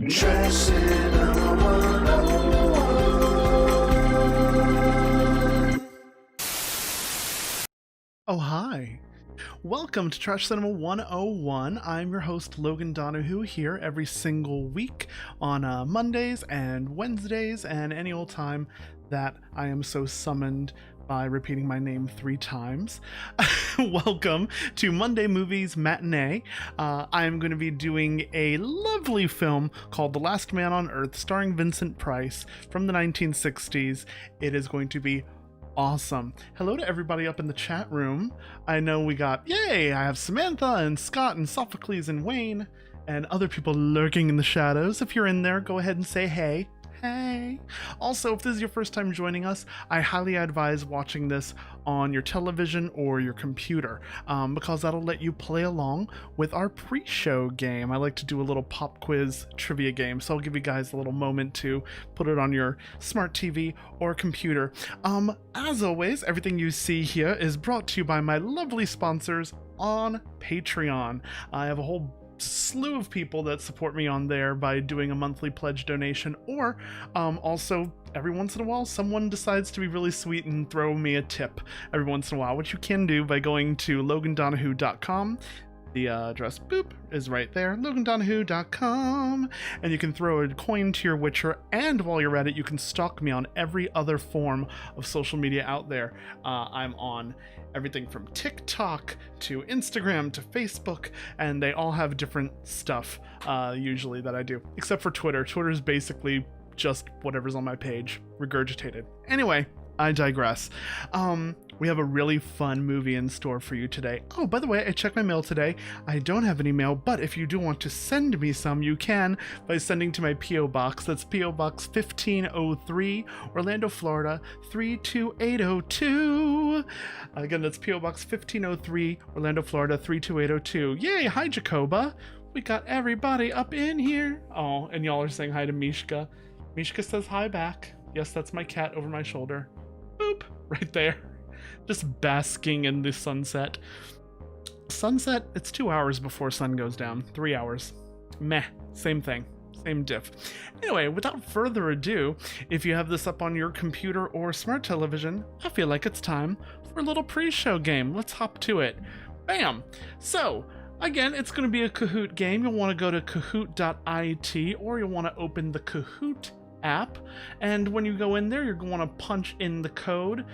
Trash Cinema 101. Oh, hi. Welcome to Trash Cinema 101. I'm your host, Logan Donahoo, here every single week on Mondays and Wednesdays and any old time that I am so summoned by repeating my name 3 times. Welcome to Monday Movies Matinee. I'm going to be doing a lovely film called The Last Man on Earth, starring Vincent Price from the 1960s. It is going to be awesome. Hello to everybody up in the chat room. I know we got, yay, I have Samantha and Scott and Sophocles and Wayne and other people lurking in the shadows. If you're in there, go ahead and say hey. Hey. Also, if this is your first time joining us, I highly advise watching this on your television or your computer, because that'll let you play along with our pre-show game. I like to do a little pop quiz trivia game, so I'll give you guys a little moment to put it on your smart TV or computer. As always, everything you see here is brought to you by my lovely sponsors on Patreon. I have a whole slew of people that support me on there by doing a monthly pledge donation, or also every once in a while someone decides to be really sweet and throw me a tip every once in a while, which you can do by going to logandonahoo.com. The address, boop, is right there, logandonahoo.com, and you can throw a coin to your Witcher, and while you're at it, you can stalk me on every other form of social media out there. I'm on everything from TikTok to Instagram to Facebook, and they all have different stuff, usually, that I do, except for Twitter. Twitter's basically just whatever's on my page, regurgitated. Anyway, I digress. We have a really fun movie in store for you today. Oh, by the way, I checked my mail today. I don't have any mail, but if you do want to send me some, you can by sending to my P.O. Box. That's P.O. Box 1503, Orlando, Florida, 32802. Again, that's P.O. Box 1503, Orlando, Florida, 32802. Yay, hi, Jacoba. We got everybody up in here. Oh, and y'all are saying hi to Mishka. Mishka says hi back. Yes, that's my cat over my shoulder. Boop, right there. Just basking in the sunset. Sunset, it's 2 hours before sun goes down. 3 hours. Meh, same thing. Same diff. Anyway, without further ado, if you have this up on your computer or smart television, I feel like it's time for a little pre-show game. Let's hop to it. Bam! So, again, it's going to be a Kahoot game. You'll want to go to kahoot.it, or you'll want to open the Kahoot app, and when you go in there, you're going to want to punch in the code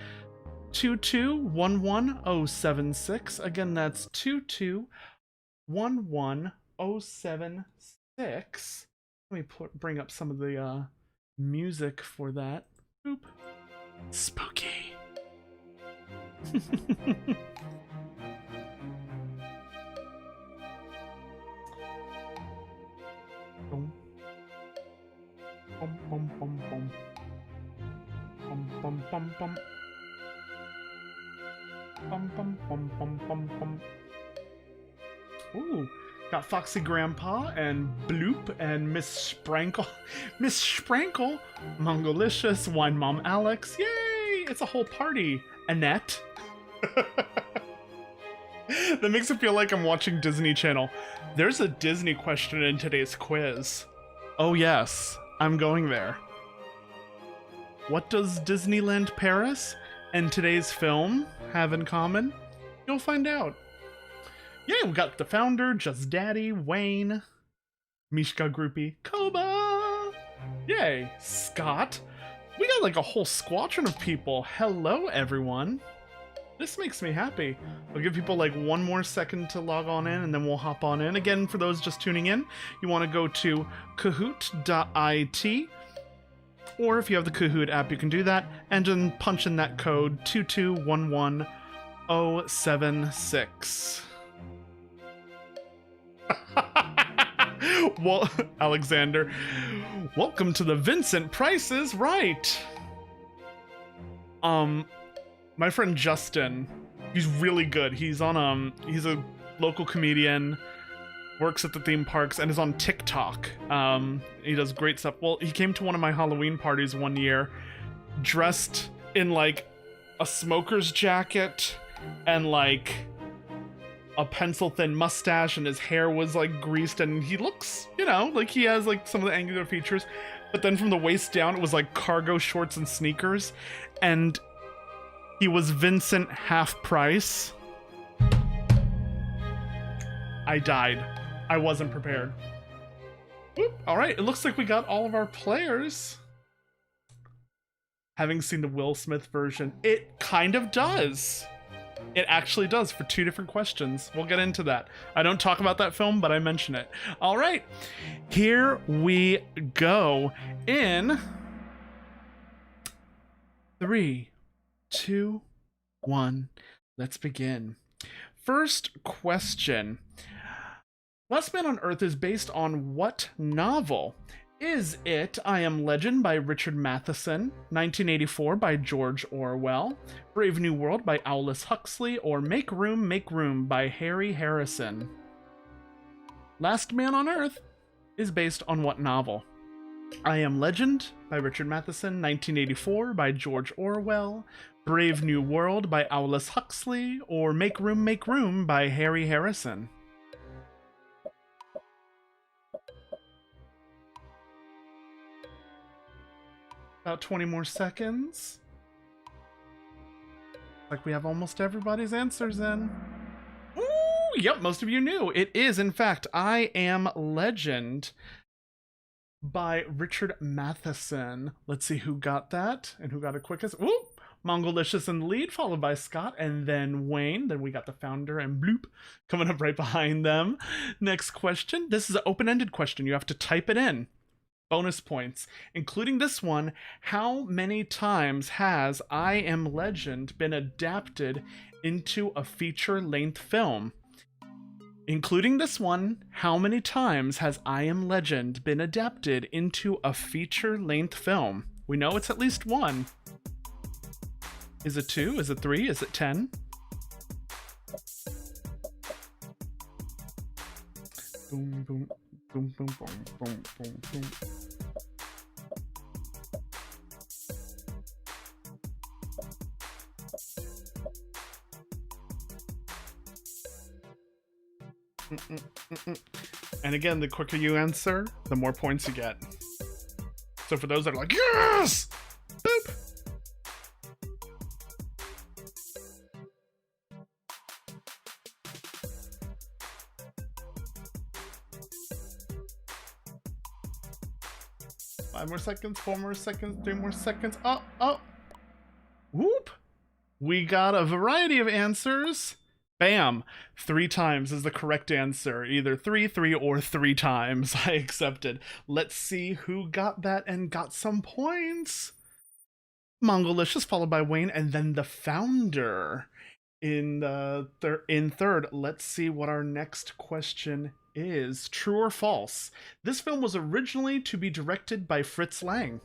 2211076. Again, that's 2211076. Let me bring up some of the music for that. Boop. Spooky. Boom. Bum bum bum bum. Bum bum bum bum. Bum bum bum bum bum bum. Ooh, got Foxy Grandpa and Bloop and Miss Sprankle. Miss Sprankle, Mongolicious, Wine Mom Alex. Yay! It's a whole party. Annette. That makes it feel like I'm watching Disney Channel. There's a Disney question in today's quiz. Oh yes, I'm going there. What does Disneyland Paris and today's film have in common? You'll find out. Yay, we got the founder, Just Daddy, Wayne, Mishka Groupie, Koba. Yay, Scott. We got like a whole squadron of people. Hello, everyone. This makes me happy. I'll give people like 1 more second to log on in, and then we'll hop on in. Again, for those just tuning in, you want to go to kahoot.it, or if you have the Kahoot app, you can do that, and then punch in that code 2211076. Well, Alexander, welcome to the Vincent Price is Right. My friend Justin, he's really good. He's on he's a local comedian, works at the theme parks, and is on TikTok. He does great stuff. Well, he came to one of my Halloween parties one year dressed in like a smoker's jacket and like a pencil thin mustache and his hair was like greased, and he looks, you know, like he has like some of the angular features, but then from the waist down it was like cargo shorts and sneakers, and he was Vincent half price. I died. I wasn't prepared. Whoop. All right, it looks like we got all of our players. Having seen the Will Smith version, it kind of does. It actually does for 2 different questions. We'll get into that. I don't talk about that film, but I mention it. All right, here we go in 3, 2, 1. Let's begin. First question. Last Man on Earth is based on what novel? Is it I Am Legend by Richard Matheson, 1984 by George Orwell, Brave New World by Aldous Huxley, or Make Room by Harry Harrison? Last Man on Earth is based on what novel? I Am Legend by Richard Matheson, 1984 by George Orwell, Brave New World by Aldous Huxley, or Make Room by Harry Harrison? About 20 more seconds. Like we have almost everybody's answers in. Ooh, yep, most of you knew. It is, in fact, I Am Legend by Richard Matheson. Let's see who got that and who got it quickest. Ooh, Mongolicious in the lead, followed by Scott, and then Wayne. Then we got the founder and Bloop coming up right behind them. Next question. This is an open-ended question. You have to type it in. Bonus points, including this one. How many times has I Am Legend been adapted into a feature-length film? Including this one, how many times has I Am Legend been adapted into a feature-length film? We know it's at least 1. Is it 2? Is it 3? Is it 10? Boom, boom. Boom, boom, boom, boom, boom, boom. And again, the quicker you answer, the more points you get. So for those that are like, yes! Boop! 5 more seconds, 4 more seconds, 3 more seconds. Oh. Whoop. We got a variety of answers. Bam. 3 times is the correct answer. Either 3, or 3 times. I accepted. Let's see who got that and got some points. Mongolicious, followed by Wayne, and then the founder in third. Let's see what our next question is. True or false? This film was originally to be directed by Fritz Lang.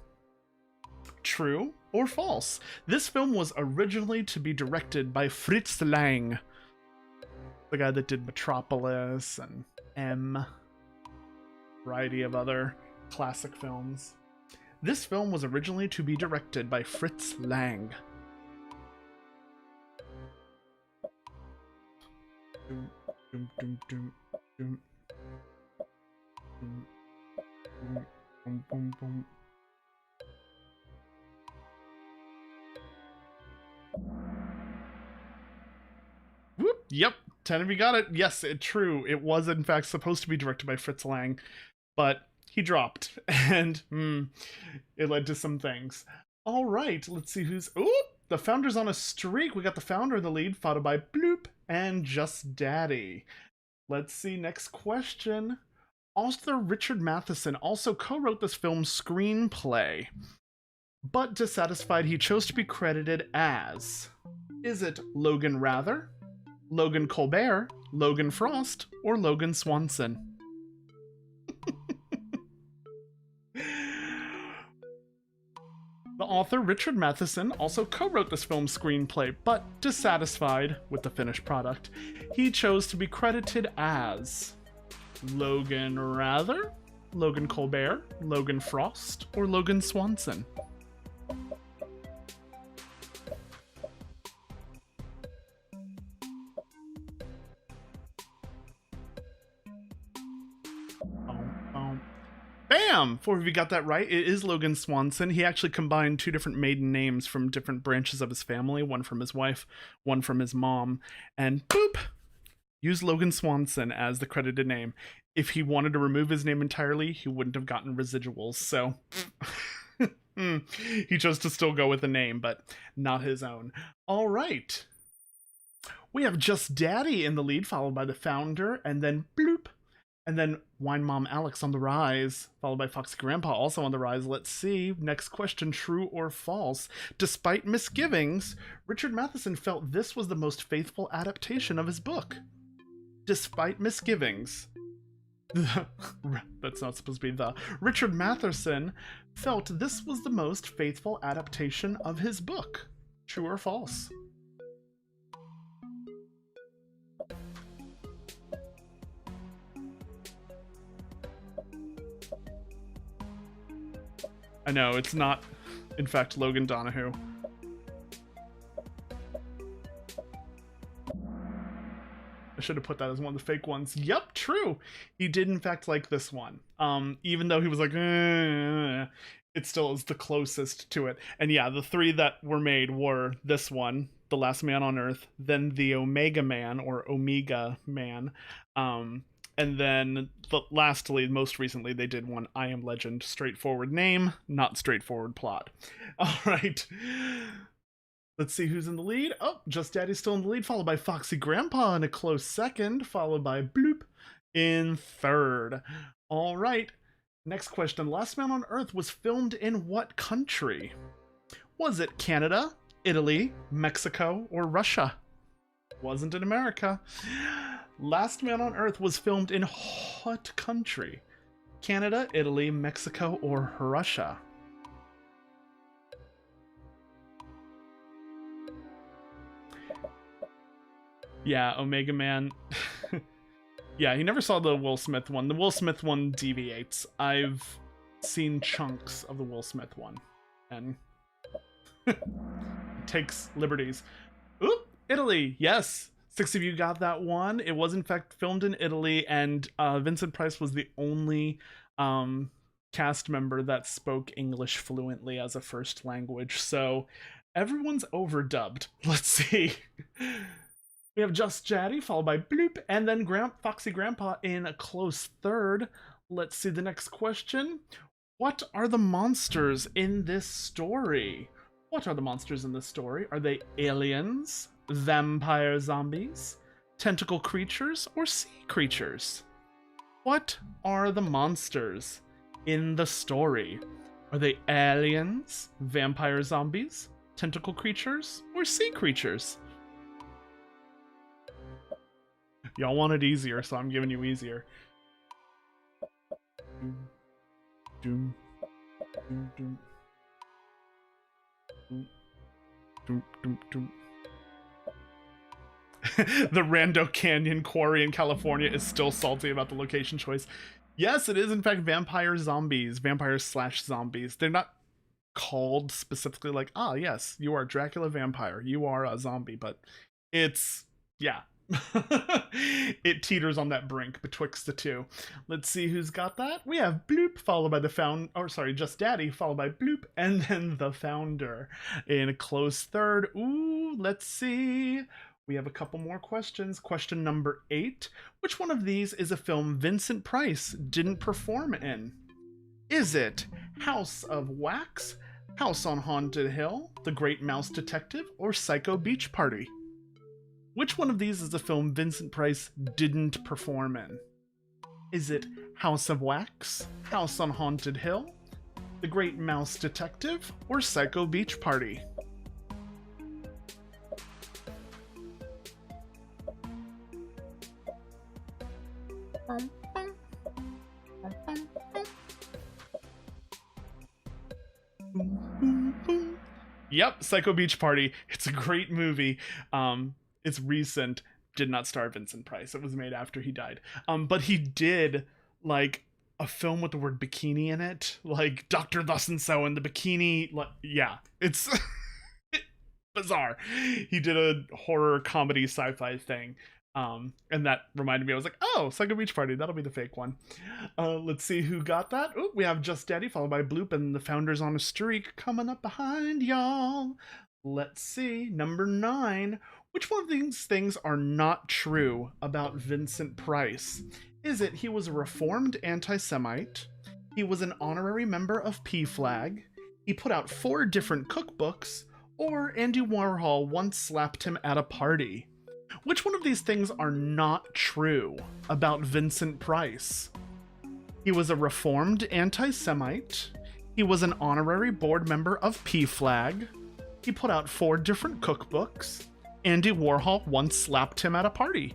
True or false? This film was originally to be directed by Fritz Lang, the guy that did Metropolis and M, variety of other classic films. This film was originally to be directed by Fritz Lang. Doom, doom, doom, doom, doom. Boom, boom, boom, boom. Whoop, yep, 10 of you got it. Yes, true. It was in fact supposed to be directed by Fritz Lang, but he dropped, and it led to some things. All right, let's see who's... Ooh, the founder's on a streak. We got the founder in the lead, followed by Bloop and Just Daddy. Let's see, next question. Author Richard Matheson also co-wrote this film's screenplay, but dissatisfied, he chose to be credited as... Is it Logan Rather, Logan Colbert, Logan Frost, or Logan Swanson? The author, Richard Matheson, also co-wrote this film's screenplay, but dissatisfied with the finished product, he chose to be credited as Logan Rather, Logan Colbert, Logan Frost, or Logan Swanson. Bam! 4 of you got that right. It is Logan Swanson. He actually combined 2 different maiden names from different branches of his family, one from his wife, one from his mom, and boop! Use Logan Swanson as the credited name. If he wanted to remove his name entirely, he wouldn't have gotten residuals, so he chose to still go with the name, but not his own. All right. We have Just Daddy in the lead, followed by the Founder, and then bloop. And then Wine Mom Alex on the rise, followed by Foxy Grandpa also on the rise. Let's see. Next question, true or false? Despite misgivings, Richard Matheson felt this was the most faithful adaptation of his book. Despite misgivings. That's not supposed to be the. Richard Matheson felt this was the most faithful adaptation of his book. True or false? I know, it's not, in fact, Logan Donahoo. I should have put that as one of the fake ones. Yep, true. He did, in fact, like this one. Even though he was like, it still is the closest to it. And yeah, the 3 that were made were this one, The Last Man on Earth, then The Omega Man, or Omega Man, and then lastly, most recently, they did one, I Am Legend. Straightforward name, not straightforward plot. All right. Let's see who's in the lead. Oh, Just Daddy's still in the lead, followed by Foxy Grandpa in a close second, followed by Bloop in third. All right. Next question. Last Man on Earth was filmed in what country? Was it Canada, Italy, Mexico, or Russia? Wasn't in America. Last Man on Earth was filmed in what country? Canada, Italy, Mexico, or Russia? Yeah, Omega Man. Yeah, he never saw the Will Smith one. The Will Smith one deviates. I've seen chunks of the Will Smith one, and takes liberties. Oop, Italy, yes. 6 of you got that one. It was in fact filmed in Italy, and Vincent Price was the only cast member that spoke English fluently as a first language. So everyone's overdubbed. Let's see. We have Just Daddy, followed by Bloop, and then Foxy Grandpa in a close third. Let's see the next question. What are the monsters in this story? What are the monsters in this story? Are they aliens, vampire zombies, tentacle creatures, or sea creatures? What are the monsters in the story? Are they aliens, vampire zombies, tentacle creatures, or sea creatures? Y'all wanted easier, so I'm giving you easier. Doom, doom, doom, doom, doom, doom, doom. The Rando Canyon Quarry in California is still salty about the location choice. Yes, it is in fact vampire zombies, vampires/zombies. They're not called specifically like, ah, yes, you are Dracula vampire, you are a zombie, but it's, yeah. It teeters on that brink betwixt the two. Let's see who's got that. We have Bloop, followed by Just Daddy, followed by Bloop, and then the Founder in a close third. Ooh, let's see. We have a couple more questions. Question number 8. Which one of these is a film Vincent Price didn't perform in? Is it House of Wax, House on Haunted Hill, The Great Mouse Detective, or Psycho Beach Party? Which one of these is a film Vincent Price didn't perform in? Is it House of Wax, House on Haunted Hill, The Great Mouse Detective, or Psycho Beach Party? Yep, Psycho Beach Party. It's a great movie. It's recent, did not star Vincent Price. It was made after he died. But he did, like, a film with the word bikini in it. Like, Dr. Thus and So and the bikini. Like, yeah, it's bizarre. He did a horror comedy sci-fi thing. And that reminded me, I was like, oh, Psycho Beach Party, that'll be the fake one. Let's see who got that. Oh, we have Just Daddy, followed by Bloop, and the Founders on a Streak coming up behind y'all. Let's see, number 9. Which one of these things are not true about Vincent Price? Is it he was a reformed anti-Semite, he was an honorary member of PFLAG, he put out 4 different cookbooks, or Andy Warhol once slapped him at a party? Which one of these things are not true about Vincent Price? He was a reformed anti-Semite, he was an honorary board member of PFLAG, he put out 4 different cookbooks, Andy Warhol once slapped him at a party.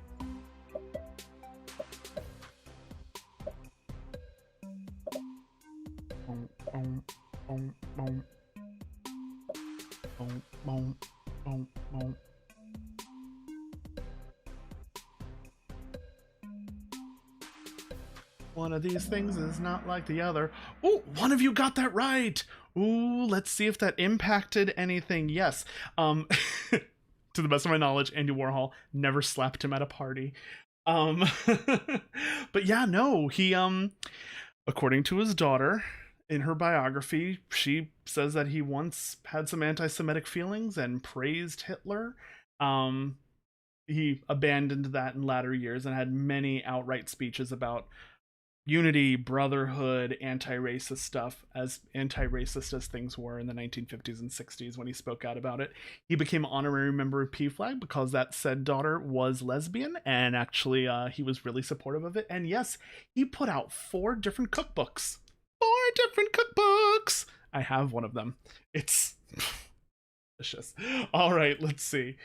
One of these things is not like the other. Oh, one of you got that right. Ooh, let's see if that impacted anything. Yes. To the best of my knowledge, Andy Warhol never slapped him at a party. But yeah, no, he according to his daughter, in her biography, she says that he once had some anti-Semitic feelings and praised Hitler. He abandoned that in latter years and had many outright speeches about unity, brotherhood, anti-racist stuff, as anti-racist as things were in the 1950s and 60s when he spoke out about it. He became an honorary member of PFLAG because that said daughter was lesbian, and actually he was really supportive of it. And yes, he put out 4 different cookbooks. 4 different cookbooks! I have one of them. It's delicious. All right, let's see.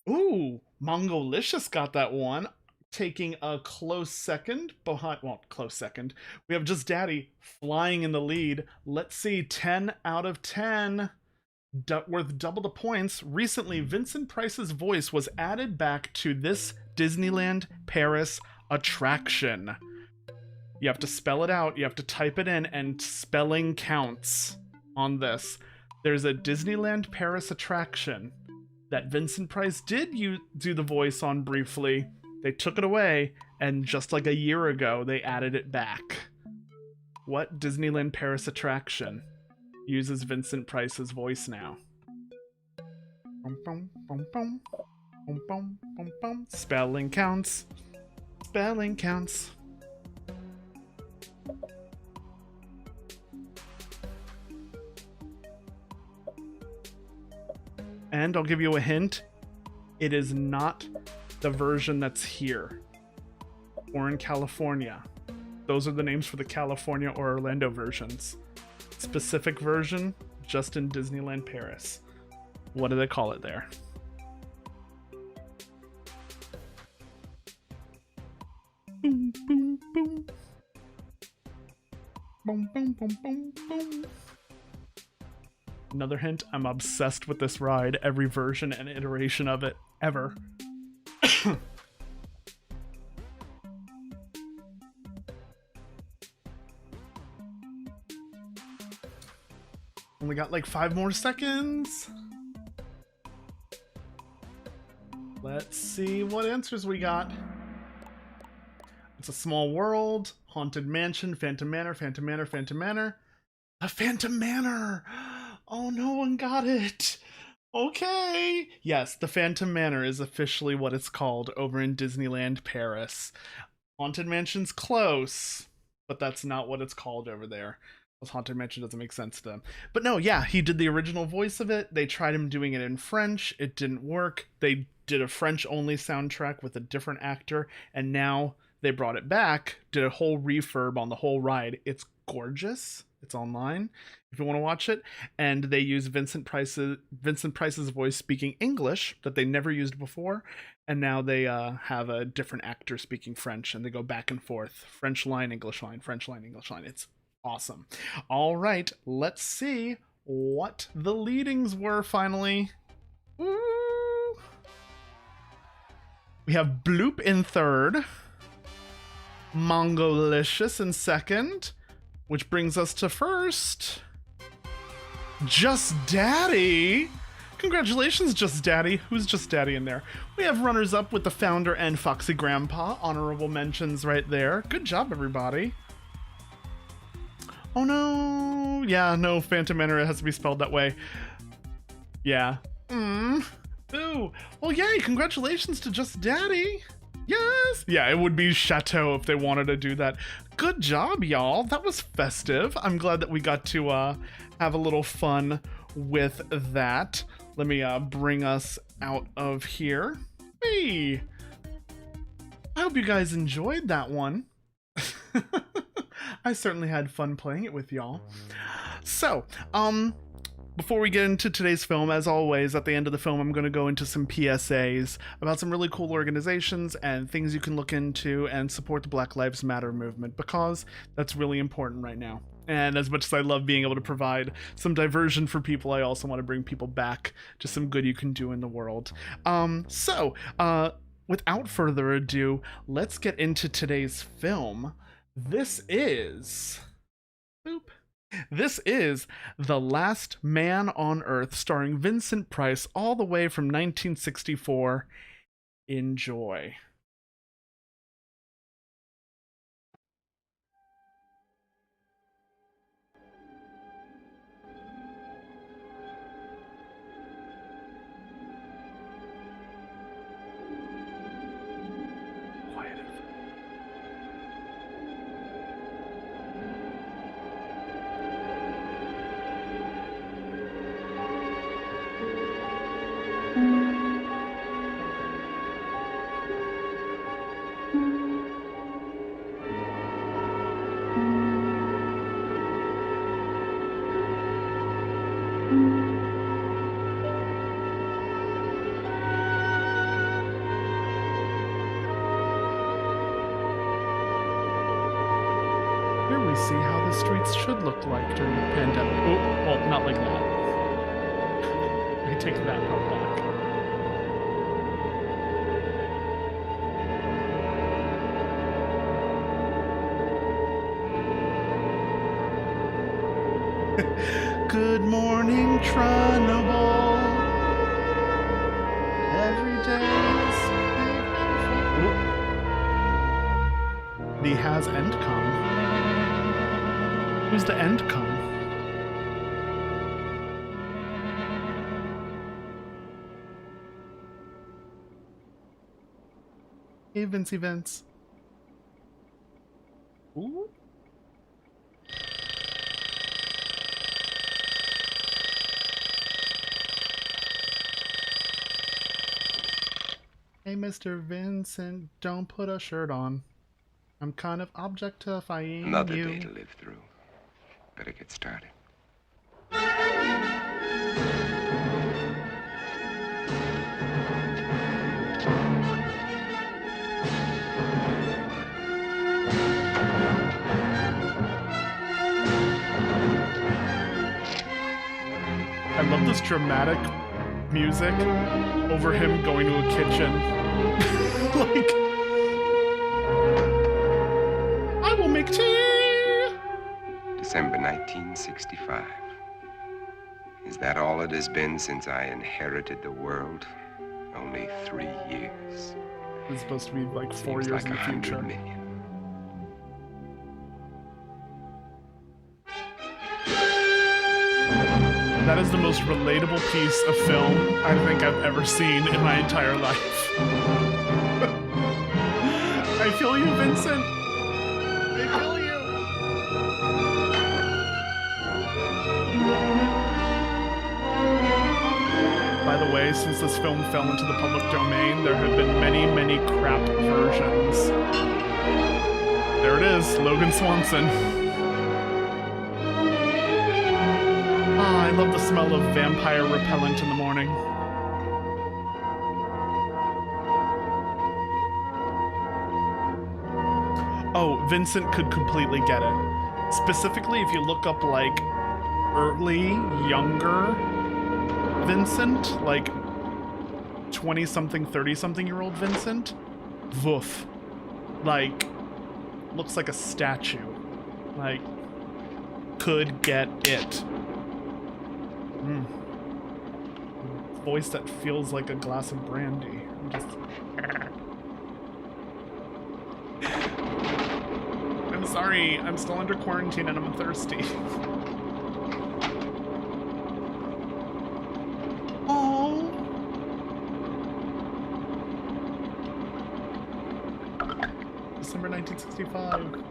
Ooh, Mongolicious got that one. Taking a close second behind, well, close second. We have Just Daddy flying in the lead. Let's see, 10 out of 10. Worth double the points. Recently, Vincent Price's voice was added back to this Disneyland Paris attraction. You have to spell it out, you have to type it in, and spelling counts on this. There's a Disneyland Paris attraction that Vincent Price did do the voice on briefly. They took it away, and just like a year ago, they added it back. What Disneyland Paris attraction uses Vincent Price's voice now? Spelling counts. Spelling counts. And I'll give you a hint. It is not the version that's here or in California. Those are the names for the California or Orlando versions. Specific version just in Disneyland Paris. What do they call it there? Boom, boom, boom. Boom, boom, boom, boom, boom. Another hint, I'm obsessed with this ride, every version and iteration of it ever. Only got like 5 more seconds. Let's see what answers we got. It's a Small World, Haunted Mansion, Phantom Manor, Phantom Manor, Phantom Manor. A Phantom Manor! Oh, no one got it! Okay! Yes, the Phantom Manor is officially what it's called over in Disneyland Paris. Haunted Mansion's close, but that's not what it's called over there. Because Haunted Mansion doesn't make sense to them. But no, yeah, he did the original voice of it. They tried him doing it in French. It didn't work. They did a French-only soundtrack with a different actor, and now they brought it back, did a whole refurb on the whole ride. It's gorgeous. It's online if you want to watch it. And they use Vincent Price's voice speaking English that they never used before. And now they have a different actor speaking French, and they go back and forth. French line, English line, French line, English line. It's awesome. All right, let's see what the leadings were finally. Ooh. We have Bloop in third, Mongolicious in second, which brings us to first. Just Daddy Congratulations, Just Daddy. Who's Just Daddy in there? We have runners-up with the founder and Foxy Grandpa. Honorable mentions right there. Good job, everybody. Oh no. Yeah, no, Phantom Manor has to be spelled that way. Yeah. Ooh. Well, yay, congratulations to Just Daddy. Yes. Yeah, it would be Chateau if they wanted to do that. Good job, y'all. That was festive. I'm glad that we got to have a little fun with that. Let me bring us out of here. Hey, I hope you guys enjoyed that one. I certainly had fun playing it with y'all. So, before we get into today's film, as always, at the end of the film, I'm going to go into some PSAs about some really cool organizations and things you can look into and support the Black Lives Matter movement, because that's really important right now. And as much as I love being able to provide some diversion for people, I also want to bring people back to some good you can do in the world. Without further ado, let's get into today's film. This is The Last Man on Earth, starring Vincent Price, all the way from 1964. Enjoy. Here we see how the streets should look like during the pandemic. Oh, well, not like that. I take that part back. Good morning, Trunable. Every day is big. The has end come. Who's the end come? Hey, Vincey Vince. Ooh. Hey, Mr. Vincent, don't put a shirt on. I'm kind of objectifying Another you. day to live through. Better get started. I love this dramatic music over him going to a kitchen. Like, I will make tea! December 1965. Is that all it has been since I inherited the world? Only 3 years. It's supposed to be like 4 Seems years like in the 100 future. million. That is the most relatable piece of film I think I've ever seen in my entire life. I feel you, Vincent. I feel you. By the way, since this film fell into the public domain, there have been many, many crap versions. There it is, Logan Swanson. I love the smell of vampire repellent in the morning. Oh, Vincent could completely get it. Specifically, if you look up, like, early, younger Vincent, like 20-something, 30-something-year-old Vincent, woof. Like, looks like a statue. Like, could get it. voice that feels like a glass of brandy. I'm just... I'm sorry, I'm still under quarantine and I'm thirsty. Oh. December 1965.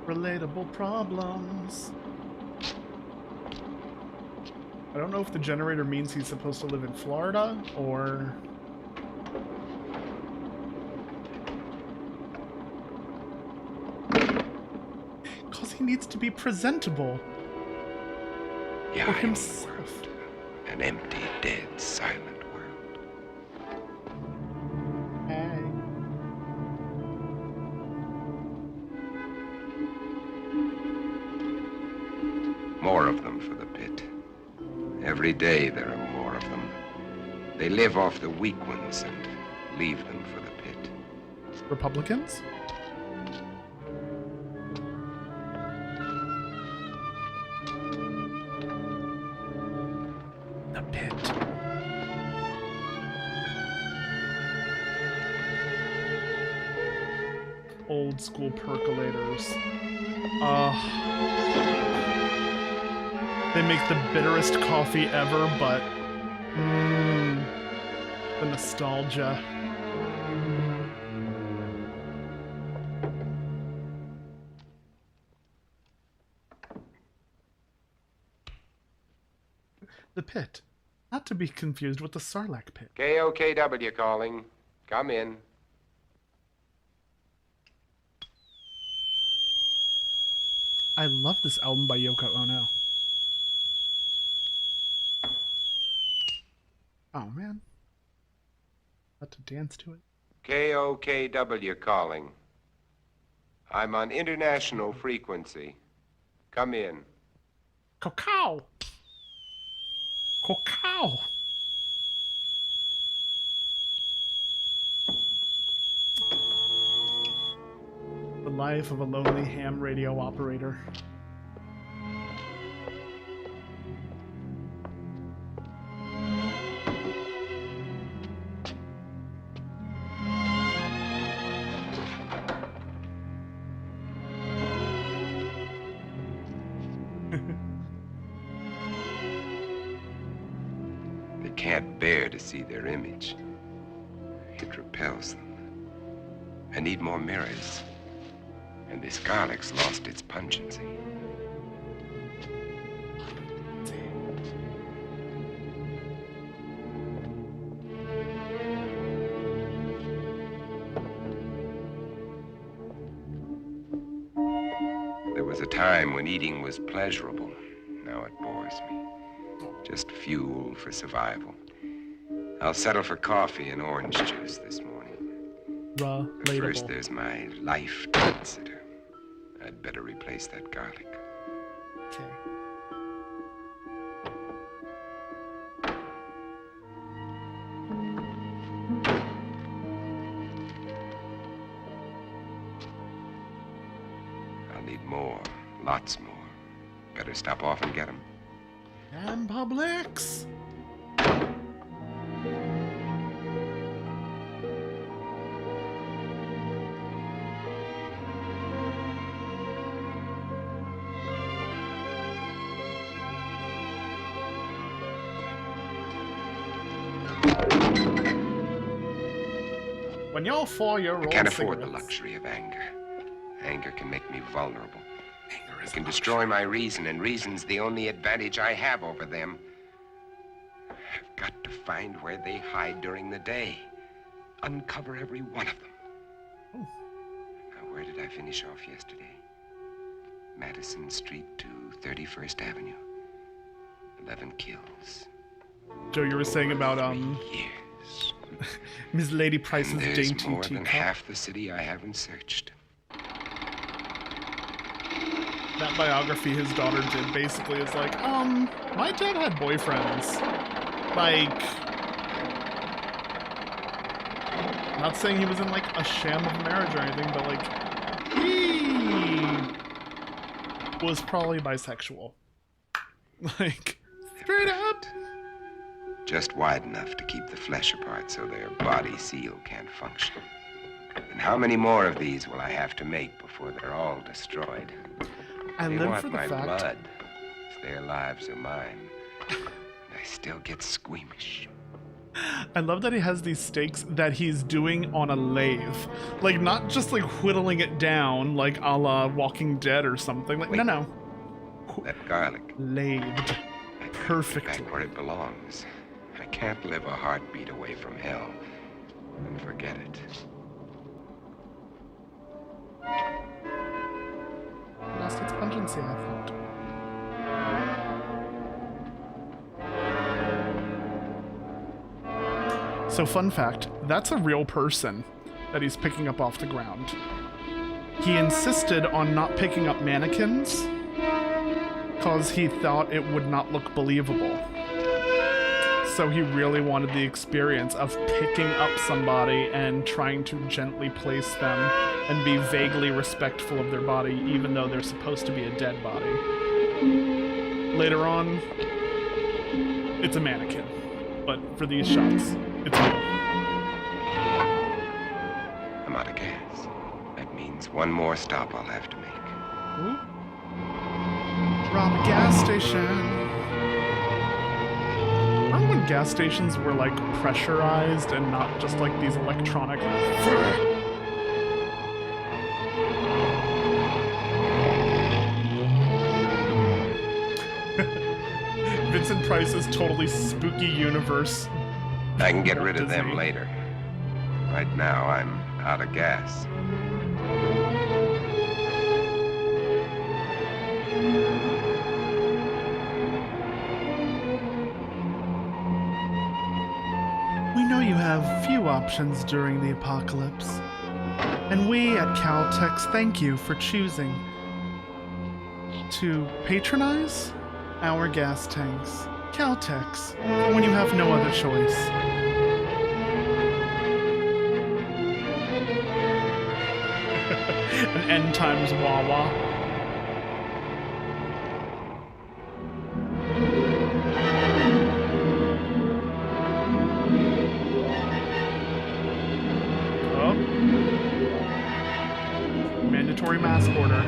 Relatable problems. I don't know if the generator means he's supposed to live in Florida or... Because he needs to be presentable. For himself. An empty, dead, silent world. Hey. More of them for the pit. Every day there are more of them. They live off the weak ones and leave them for the pit. Republicans? The pit. Old school percolators. They make the bitterest coffee ever, but the nostalgia. The pit, not to be confused with the Sarlacc pit. KOKW calling. Come in. I love this album by Yoko Ono. Oh man. About to dance to it. KOKW calling. I'm on international frequency. Come in. Cacao! Cacao! The life of a lonely ham radio operator. They can't bear to see their image. It repels them. I need more mirrors. And this garlic's lost its pungency. There was a time when eating was pleasurable. Now it bores me. Just fuel for survival. I'll settle for coffee and orange juice this morning. But first, there's my life to consider. I'd better replace that garlic. Okay. I'll need more. Lots more. Better stop off and get them. And Publix! When you're 4-year-old, I can't afford the luxury of anger. Anger can make me vulnerable. Anger can destroy my reason, and reason's the only advantage I have over them. I've got to find where they hide during the day. Uncover every one of them. Oh. Now, where did I finish off yesterday? Madison Street to 31st Avenue. 11 kills. Joe, you were saying about, 3 years. Ms. Lady Price's And there's dainty more than teacup. half the city I haven't searched. That biography his daughter did basically is like, my dad had boyfriends. Like, Not saying he was in, like, a sham of marriage or anything, but, like, he was probably bisexual. Like, straight up. Just wide enough to keep the flesh apart so their body seal can't function. And how many more of these will I have to make before they're all destroyed? I They live want for the my fact... blood. If their lives are mine, I still get squeamish. I love that he has these steaks that he's doing on a lathe. Like, not just, like, whittling it down, like, a la Walking Dead or something. Like, Wait. no. That garlic. Lathed. Perfectly. Back where it belongs. I can't live a heartbeat away from hell and forget it. Lost its pungency, I thought. So, fun fact, that's a real person that he's picking up off the ground. He insisted on not picking up mannequins because he thought it would not look believable. So he really wanted the experience of picking up somebody and trying to gently place them and be vaguely respectful of their body, even though they're supposed to be a dead body. Later on, it's a mannequin, but for these shots, it's real. I'm out of gas. That means one more stop I'll have to make. Ooh. Rob a gas station. Remember when gas stations were like pressurized and not just like these electronic... Vincent Price's totally spooky universe. I can get rid of Disney. them later. Right now, I'm out of gas. We know you have few options during the apocalypse, and we at Caltex thank you for choosing to patronize our gas tanks. Caltex, when you have no other choice. An end times Wawa. Oh. Mandatory mask order.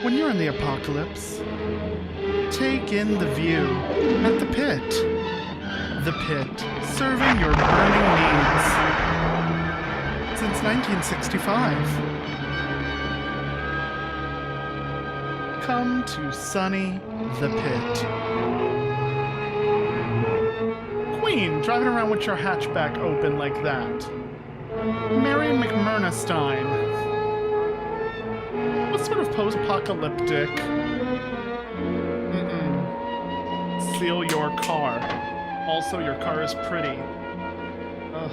When you're in the apocalypse, take in the view at the pit. The pit, serving your burning needs. Since 1965. Come to sunny the pit. Queen, driving around with your hatchback open like that. Mary McMurnestein. What sort of post-apocalyptic? Seal your car. Also, your car is pretty. Ugh.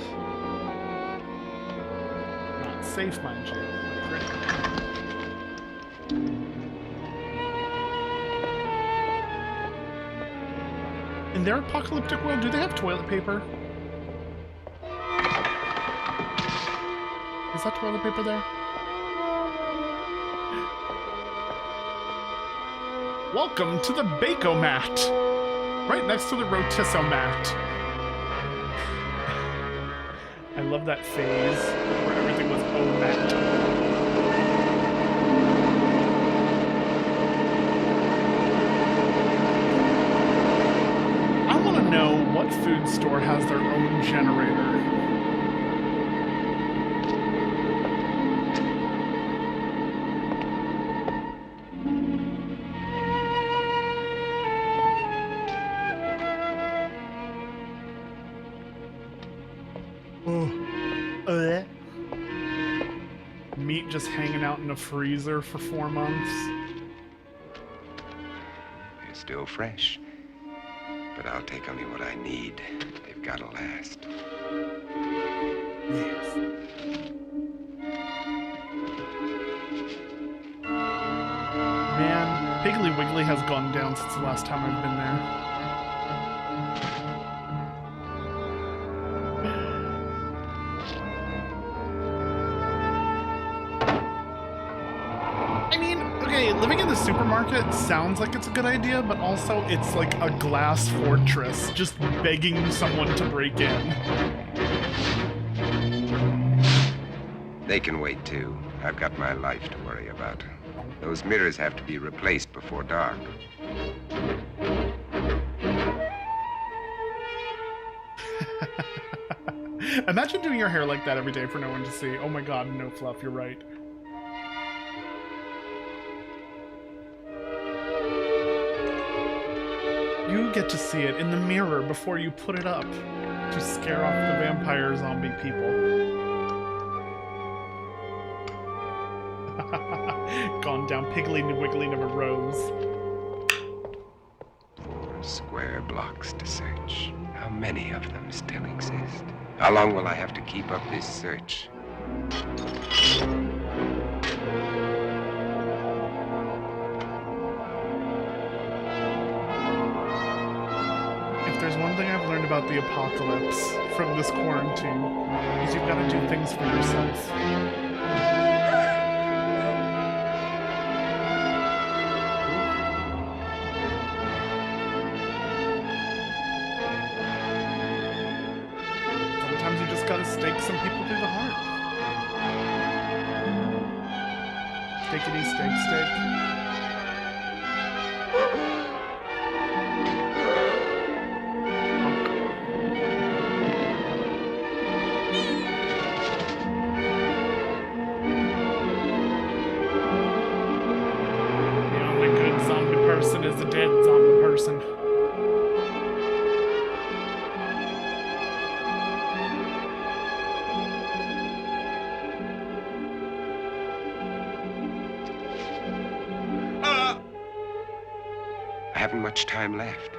Not safe, mind you. Pretty. In their apocalyptic world, do they have toilet paper? Is that toilet paper there? Welcome to the Bake-O-Mat! Right next to the Rotisseau-Mat. I love that phase where everything was O-Mat. I want to know what food store has their own generator. Meat just hanging out in a freezer for 4 months. They're still fresh. But I'll take only what I need. They've got to last. Yes. Man, Piggly Wiggly has gone down since the last time I've been there. Living in the supermarket sounds like it's a good idea, but also it's like a glass fortress, just begging someone to break in. They can wait too. I've got my life to worry about. Those mirrors have to be replaced before dark. Imagine doing your hair like that every day for no one to see. Oh my god, no fluff, you're right. You get to see it in the mirror before you put it up to scare off the vampire zombie people. Gone down, Piggly Wiggly never rose. 4 square blocks to search. How many of them still exist? How long will I have to keep up this search? There's one thing I've learned about the apocalypse from this quarantine, is you've got to do things for yourself. Sometimes you just gotta stake some people through the heart. Stickity, stake, stake. Is a dead zombie person. I haven't much time left.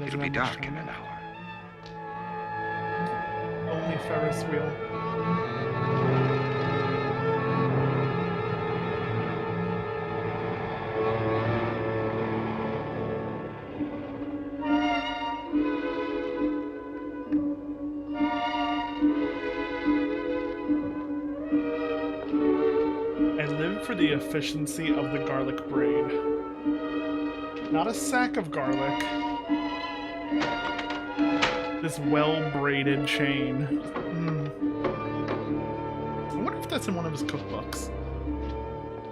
It'll be dark in an hour. Only Ferris wheel. For the efficiency of the garlic braid. Not a sack of garlic. This well-braided chain. I wonder if that's in one of his cookbooks.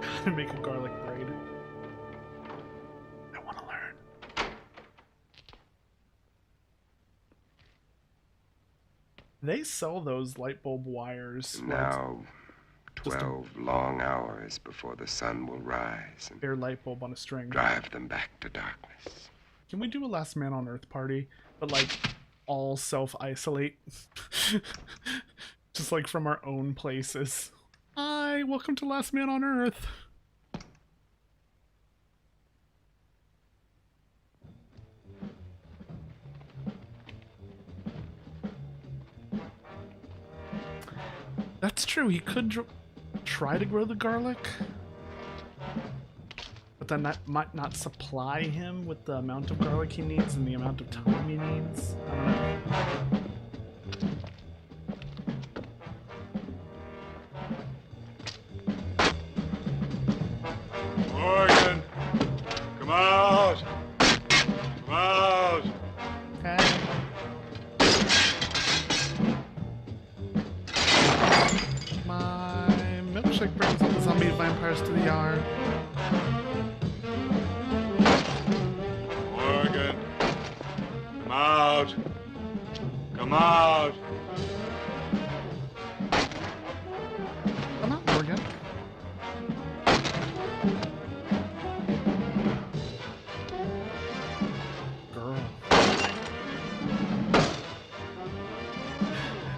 How to make a garlic braid. I want to learn. They sell those light bulb wires. Now, 12 long hours before the sun will rise and bare light bulb on a string. Drive them back to darkness. Can we do a Last Man on Earth party, but like all self-isolate? Just like from our own places. Hi, welcome to Last Man on Earth. That's true, he could try to grow the garlic, but then that might not supply him with the amount of garlic he needs and the amount of time he needs. I don't know. Morgan, come out! Come out! Okay. My milkshake brings all the zombie vampires to the yard. Morgan, come out! Come out! Come on, Morgan. Girl.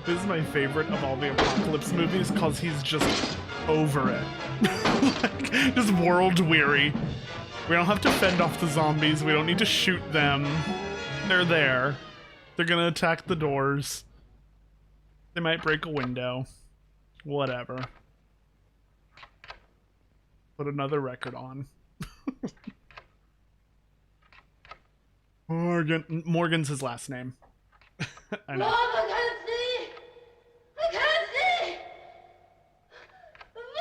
This is my favorite of all the apocalypse movies because he's just over it. Like, just world weary. We don't have to fend off the zombies. We don't need to shoot them. They're there. They're gonna attack the doors. They might break a window. Whatever. Put another record on. Morgan's his last name. I know. Mom, I can't see! I can't see!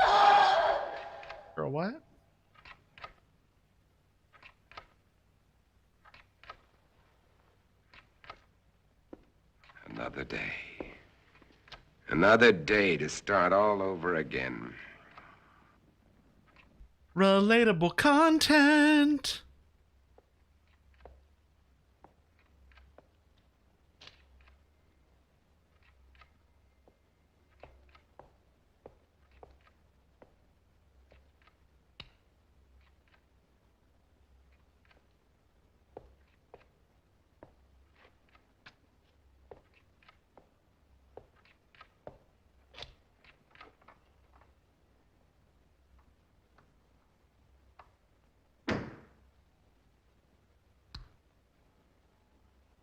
Mom! Girl, what? Another day. Another day to start all over again. Relatable content.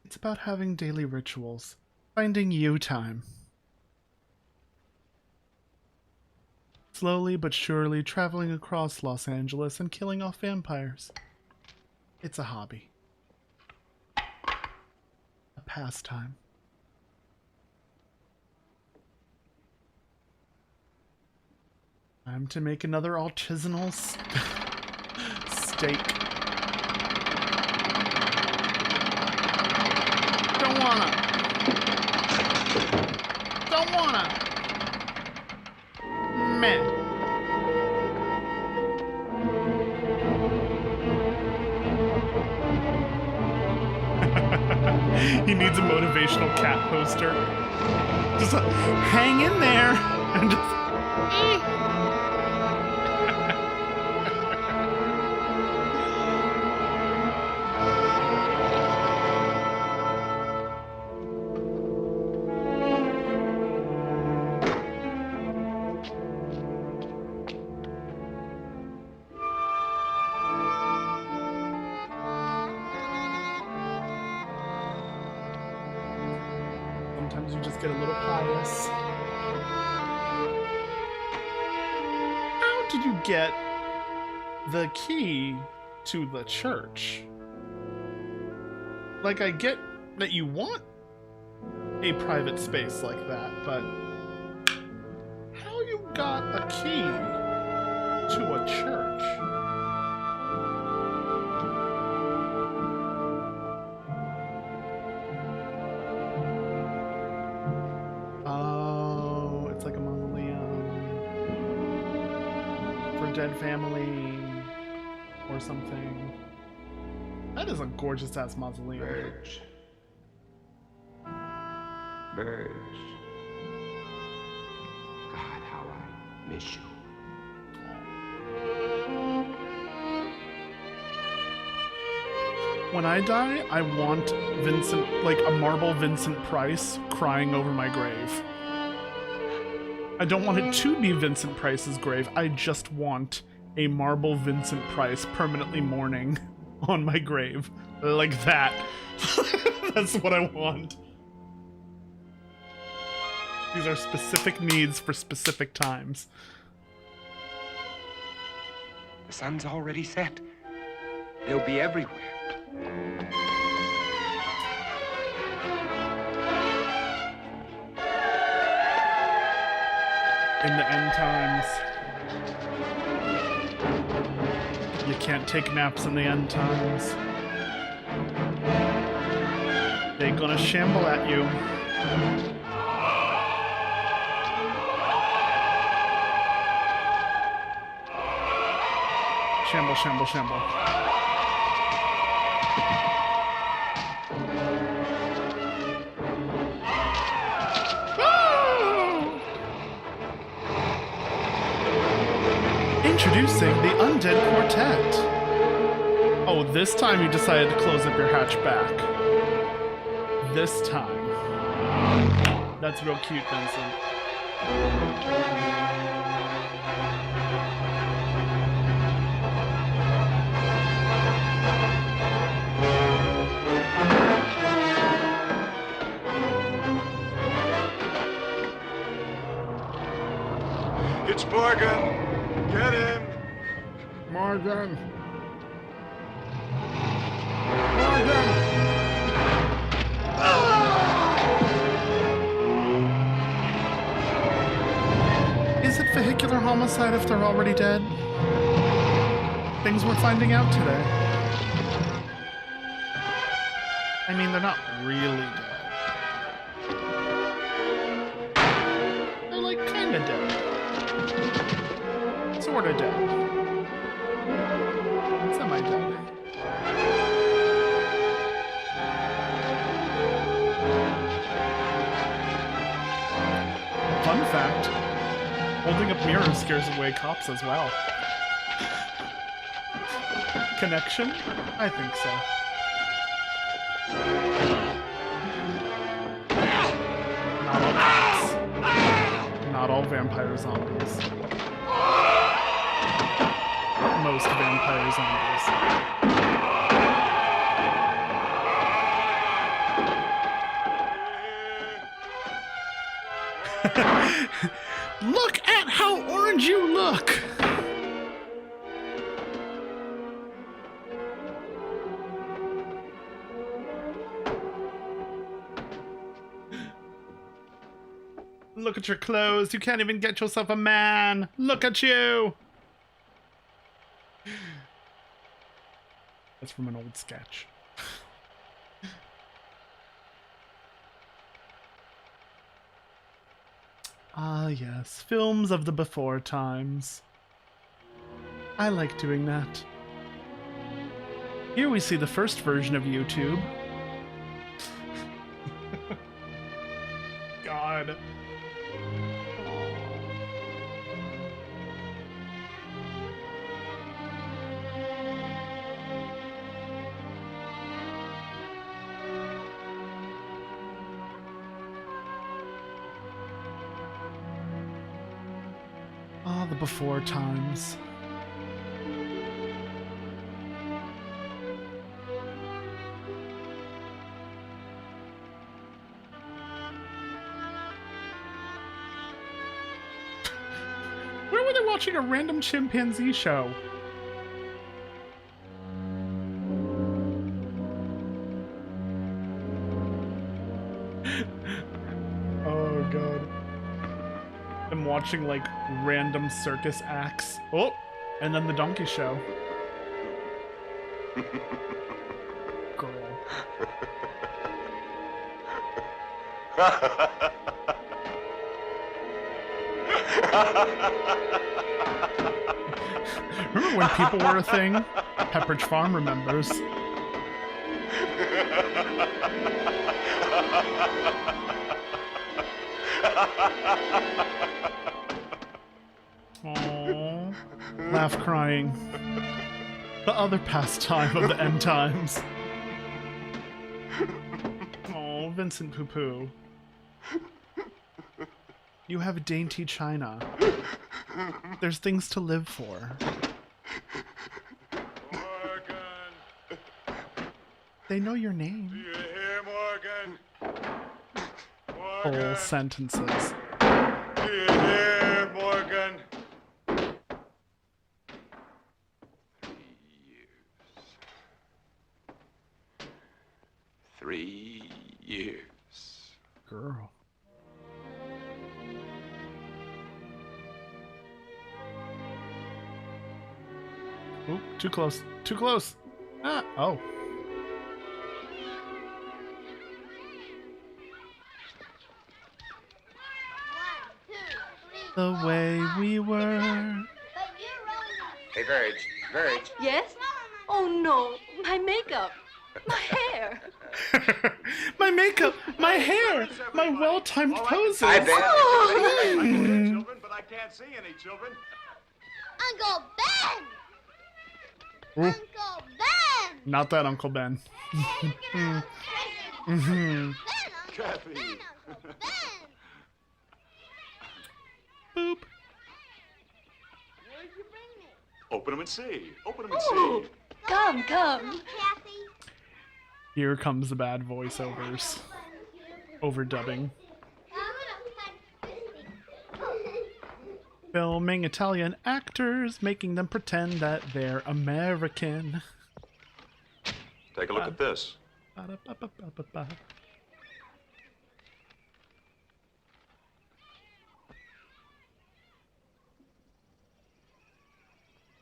It's about having daily rituals, finding you time. Slowly but surely traveling across Los Angeles and killing off vampires. It's a hobby. A pastime. Time to make another artisanal steak. Don't wanna. Meh. He needs a motivational cat poster. Just hang in there and just. Sometimes you just get a little pious. How did you get the key to the church? Like, I get that you want a private space like that, but how you got a key to a church? Dead family or something. That is a gorgeous ass mausoleum. Birds. Birds. God, how I miss you. When I die, I want Vincent, like a marble Vincent Price crying over my grave. I don't want it to be Vincent Price's grave. I just want a marble Vincent Price permanently mourning on my grave. Like that. That's what I want. These are specific needs for specific times. The sun's already set. They'll be everywhere. In the end times. You can't take naps in the end times. They're gonna shamble at you. Shamble, shamble, shamble. Introducing the Undead Quartet. Oh, this time you decided to close up your hatchback. This time. That's real cute, Vincent. It's Morgan. Get him. Morgan. Morgan. Is it vehicular homicide if they're already dead? Things we're finding out today. I mean, they're not really dead. They're like kinda dead. Sorta dead. Semi-dead. Fun fact, holding up mirrors scares away cops as well. Connection? I think so. Not all cops. Not all vampire zombies. Most vampire zombies. Look at how orange you look! Look at your clothes. You can't even get yourself a man. Look at you. That's from an old sketch. Ah, yes. Films of the before times. I like doing that. Here we see the first version of YouTube. God. Ah, the before times. Where were they watching a random chimpanzee show? Oh god. I'm watching like random circus acts. Oh, and then the donkey show. Girl. Remember when people were a thing? Pepperidge Farm remembers. Aww. Laugh crying. The other pastime of the end times. Oh, Vincent Poo Poo. You have dainty china. There's things to live for. Morgan. They know your Do name. you hear, Morgan? Whole Morgan. sentences. Do you hear, Morgan? 3 years. Girl. Oop, too close. Too close. Ah, oh. The way we were. Hey, Verge. Verge. Yes? Oh no, my makeup, my hair. My makeup, my hair, my well-timed poses. Hi, Ben. Oh, I can hear children, but I can't see any children. Uncle Ben! Ooh, Uncle Ben! not that Uncle Ben. Mhm. Ben, Uncle Kathy. Ben, Uncle Ben! Open them and see. Open them and Ooh, see. come. Kathy. Here comes the bad voiceovers. Overdubbing. Filming Italian actors, making them pretend that they're American. Take a look at this. Ba-da-ba-ba-ba-ba.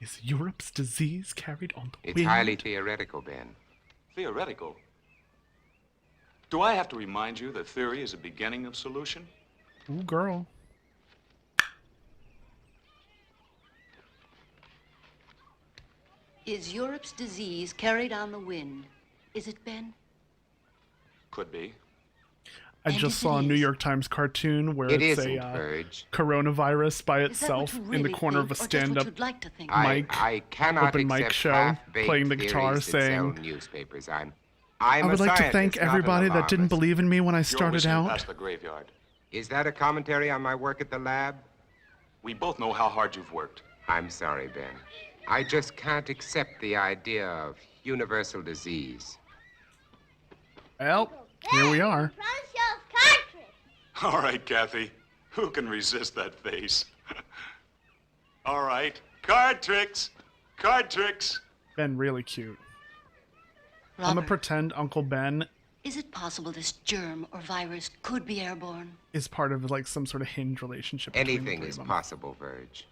Is Europe's disease carried on the It's wind? highly theoretical, Ben. Theoretical. Do I have to remind you that theory is a beginning of solution? Ooh, girl. Is Europe's disease carried on the wind? Is it, Ben? Could be. I And just if saw a it New is- York Times cartoon where It it's isn't, a Verge. Is coronavirus by that what itself you in really the corner of a think, or just what stand-up you'd like to think? Mike, I cannot open mic accept show, half-baked playing the theories guitar, that sell saying, newspapers. I'm I a would like to scientist, thank not an everybody that didn't alarmist. believe in me when I You're started whistling out. past the graveyard. Is that a commentary on my work at the lab? We both know how hard you've worked. I'm sorry, Ben. I just can't accept the idea of universal disease. Well, here we are. All right, Kathy. Who can resist that face? All right. Card tricks. Card tricks. Ben, really cute. I'm gonna Robert, pretend Uncle Ben is it possible this germ or virus could be airborne? is part of like some sort of hinge relationship. between the Anything three is of them. possible, Verge.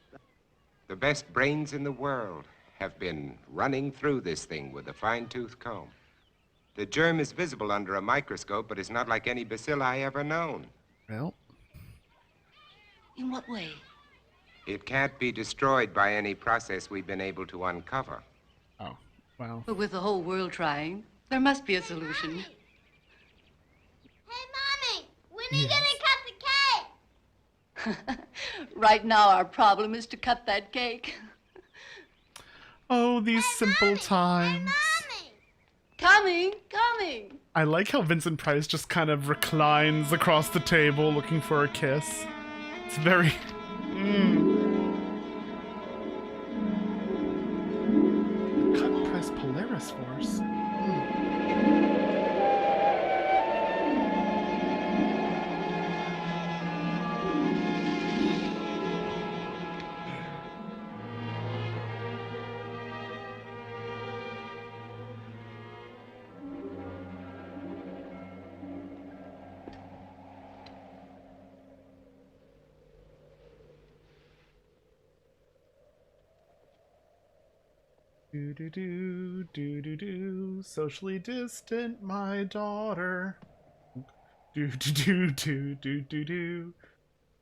The best brains in the world have been running through this thing with a fine-tooth comb. The germ is visible under a microscope, but it's not like any bacilli ever known. Well, In what way? It can't be destroyed by any process we've been able to uncover. oh, well. But with the whole world trying, there must be a solution. Hey, Mommy, when are you Yes. gonna cut the cake? Right now, our problem is to cut that cake. Oh, these simple times. Mommy! Coming. I like how Vincent Price just kind of reclines across the table looking for a kiss. It's very... Cut press Polaris Force. Do do do do do do. Socially distant, my daughter. Do do do do do do do.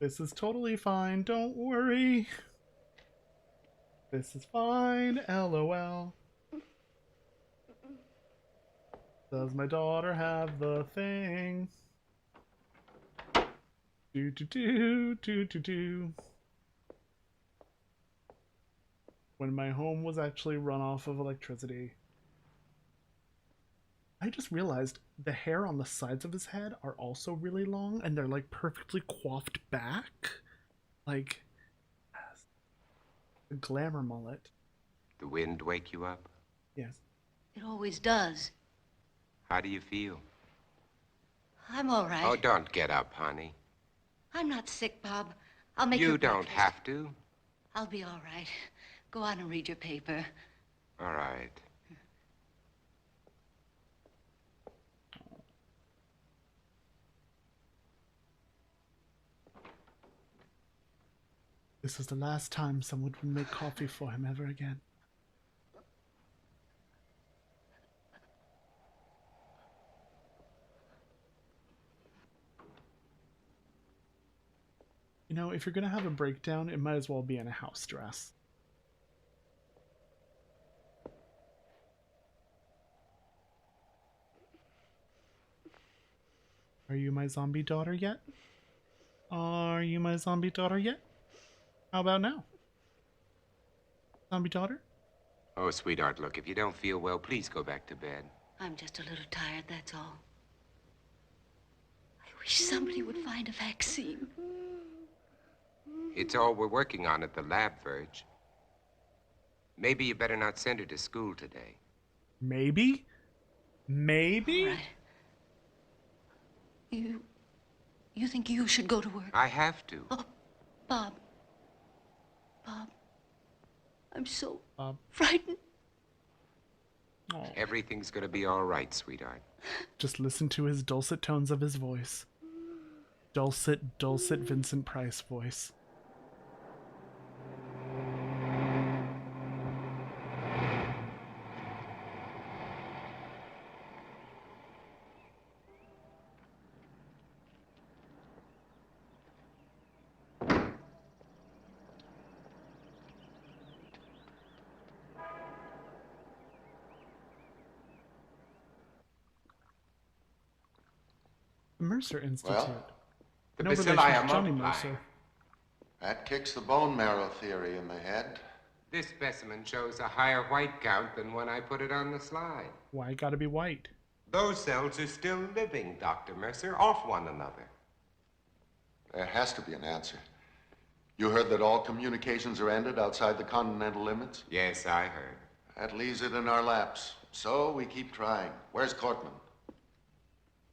This is totally fine. Don't worry. This is fine. LOL. Does my daughter have the thing? Do do do do do do. When my home was actually run off of electricity. I just realized the hair on the sides of his head are also really long and they're like perfectly coiffed back. Like a glamour mullet. The wind wake you up? Yes. It always does. How do you feel? I'm all right. Oh, don't get up, honey. I'm not sick, Bob. I'll make You your don't breakfast. have to. I'll be all right. Go on and read your paper. All right. This is the last time someone would make coffee for him ever again. You know, if you're gonna have a breakdown, it might as well be in a house dress. Are you my zombie daughter yet? Are you my zombie daughter yet? How about now? Zombie daughter? Oh, sweetheart, look, if you don't feel well, please go back to bed. I'm just a little tired, that's all. I wish somebody would find a vaccine. It's all we're working on at the lab, Verge. Maybe you better not send her to school today. Maybe? Maybe? All right. You think you should go to work? I have to. Oh, Bob. Bob. I'm so Bob. frightened. Oh. Everything's gonna be all right, sweetheart. Just listen to his dulcet tones of his voice. Dulcet Vincent Price voice. Mercer Institute. The No bacilli relation are to Johnny multiplying. Mercer. That kicks the bone marrow theory in the head. This specimen shows a higher white count than when I put it on the slide. Why gotta be white? Those cells are still living, Dr. Mercer, off one another. There has to be an answer. You heard that all communications are ended outside the continental limits? Yes, I heard. That leaves it in our laps. So we keep trying. Where's Cortman?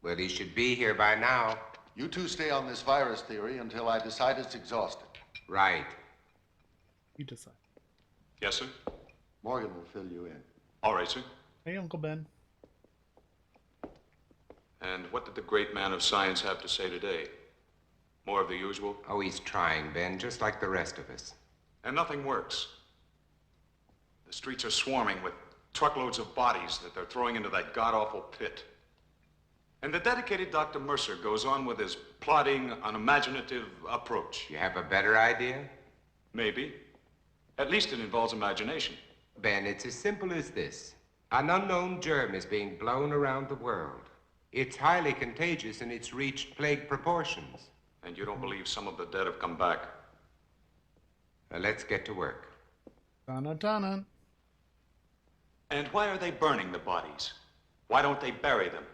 Well, he should be here by now. You two stay on this virus theory until I decide it's exhausted. Right. You decide. Yes, sir? Morgan will fill you in. All right, sir. Hey, Uncle Ben. And what did the great man of science have to say today? More of the usual? Oh, he's trying, Ben, just like the rest of us. And nothing works. The streets are swarming with truckloads of bodies that they're throwing into that god-awful pit. And the dedicated Dr. Mercer goes on with his plodding, unimaginative approach. You have a better idea? Maybe. At least it involves imagination. Ben, it's as simple as this. An unknown germ is being blown around the world. It's highly contagious and it's reached plague proportions. And you don't believe some of the dead have come back? Now, let's get to work. Donna. And why are they burning the bodies? Why don't they bury them?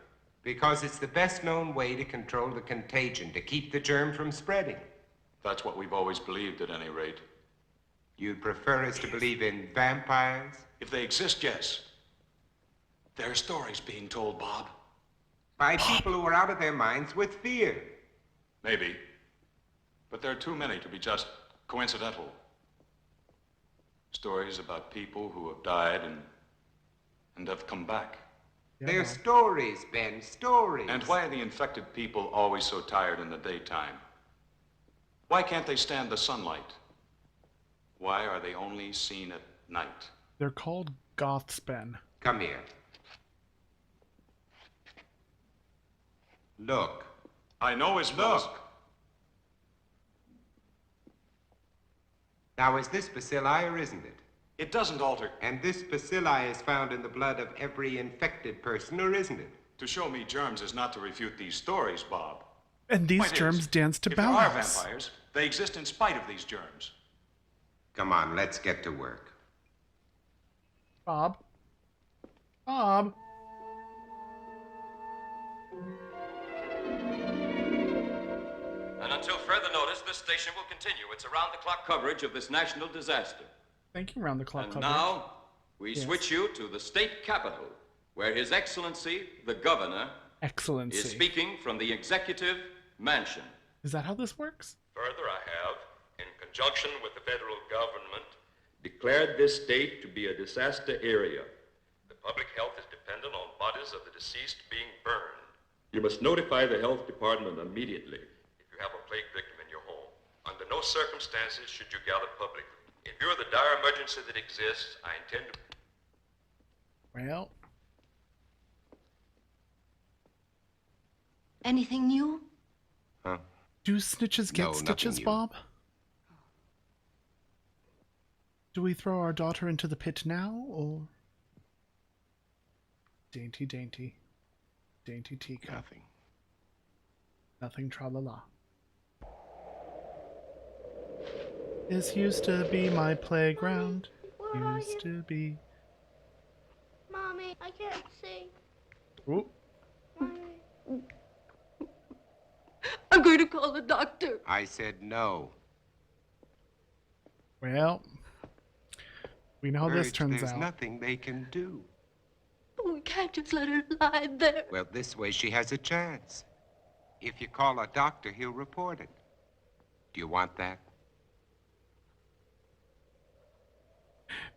Because it's the best known way to control the contagion, to keep the germ from spreading. That's what we've always believed, at any rate. You'd prefer us to believe in vampires? If they exist, yes. There are stories being told, Bob. By people who are out of their minds with fear. Maybe. But there are too many to be just coincidental. Stories about people who have died and have come back. Yeah, They're Bob. stories, Ben, stories. And why are the infected people always so tired in the daytime? Why can't they stand the sunlight? Why are they only seen at night? They're called goths, Ben. Come here. Look. I know his nose. Look. Now, is this bacilli or isn't it? It doesn't alter. And this bacilli is found in the blood of every infected person, or isn't it? To show me germs is not to refute these stories, Bob. And these Point germs is, dance to if there are Bauhaus. vampires, they exist in spite of these germs. Come on, let's get to work. Bob. And until further notice, this station will continue its around-the-clock coverage of this national disaster. Thank you, round the clock And coverage. now, we Yes. switch you to the state capitol, where His Excellency, the Governor, Excellency. is speaking from the Executive Mansion. Is that how this works? Further, I have, in conjunction with the federal government, declared this state to be a disaster area. The public health is dependent on bodies of the deceased being burned. You must notify the health department immediately if you have a plague victim in your home. Under no circumstances should you gather publicly. In view of the dire emergency that exists, I intend to... Well, Anything new? Huh? do snitches get No, nothing stitches, new. Bob? Do we throw our daughter into the pit now, or... Dainty teacup. Nothing. Nothing tra-la-la. This used to be my playground. Where are Used you? to be... Mommy, I can't see. Oop. Mommy. I'm going to call the doctor. I said no. Well, We know how this Urge, turns there's out. nothing they can do. But we can't just let her lie there. Well, this way she has a chance. If you call a doctor, he'll report it. Do you want that?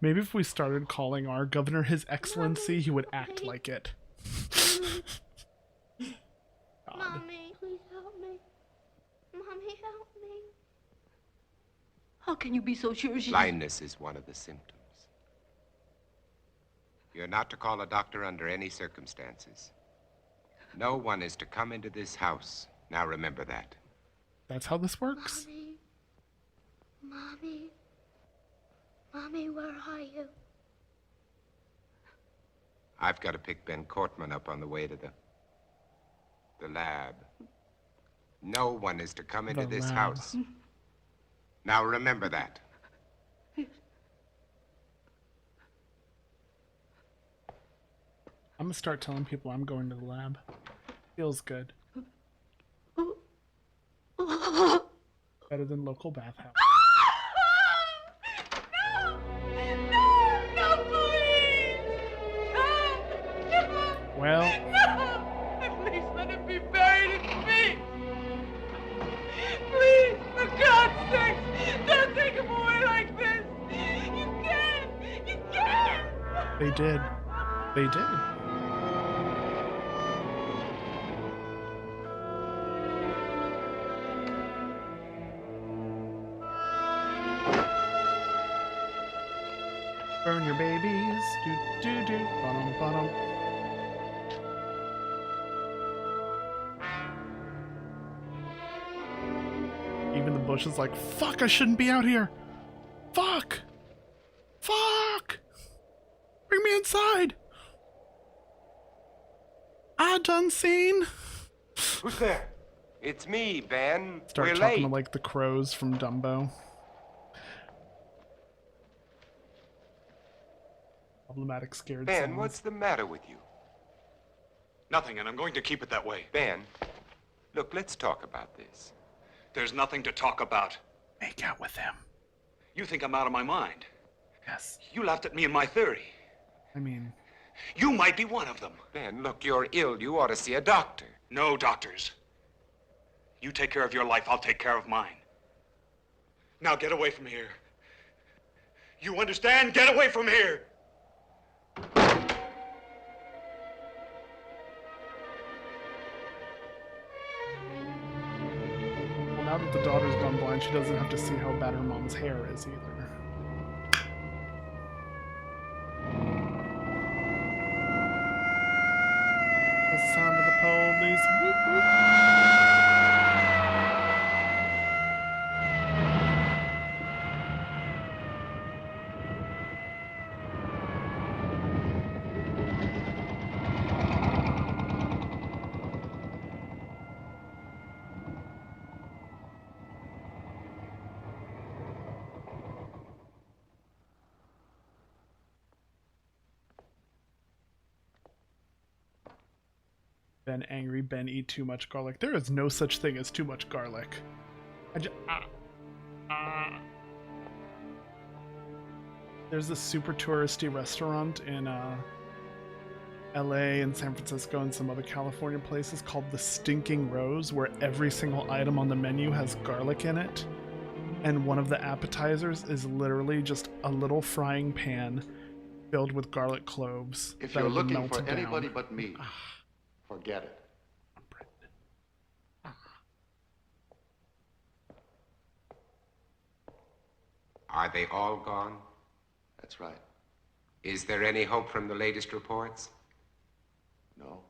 Maybe if we started calling our governor His Excellency, he would act like it. God. Mommy, please help me. Mommy, help me. How can you be so sure she's... Blindness is one of the symptoms. You're not to call a doctor under any circumstances. No one is to come into this house. Now remember that. That's how this works. Mommy. Mommy, where are you? I've got to pick Ben Cortman up on the way to the lab. No one is to come into The this lab. house. Now remember that. I'm gonna start telling people I'm going to the lab. Feels good. Better than local bathhouse. No, please! No! Well, No! At least let it be buried in peace! Please, for God's sake, don't take him away like this! You can't! You can't! they did. They did. Burn your babies. Do do do. Bottom bottom. Even the bush is like, fuck, I shouldn't be out here. Fuck. Fuck. Bring me inside. I done seen. Who's there? It's me, Ben. Start We're talking late. to like the crows from Dumbo. Problematic scared Ben, sounds. what's the matter with you? Nothing, and I'm going to keep it that way. Ben, look, let's talk about this. There's nothing to talk about. Make out with him. You think I'm out of my mind. Yes. You laughed at me and my theory. I mean, You might be one of them. Ben, look, you're ill. You ought to see a doctor. No doctors. You take care of your life, I'll take care of mine. Now get away from here. You understand? Get away from here! well, now that the daughter's gone blind, she doesn't have to see how bad her mom's hair is either. The sound of the police. Whoop, whoop. Ben angry. Ben eat too much garlic. There is no such thing as too much garlic. There's this super touristy restaurant in LA and San Francisco and some other California places called the Stinking Rose, where every single item on the menu has garlic in it. And one of the appetizers is literally just a little frying pan filled with garlic cloves. If that you're have been looking for melted down. anybody but me, forget it. Are they all gone? That's right. Is there any hope from the latest reports? No,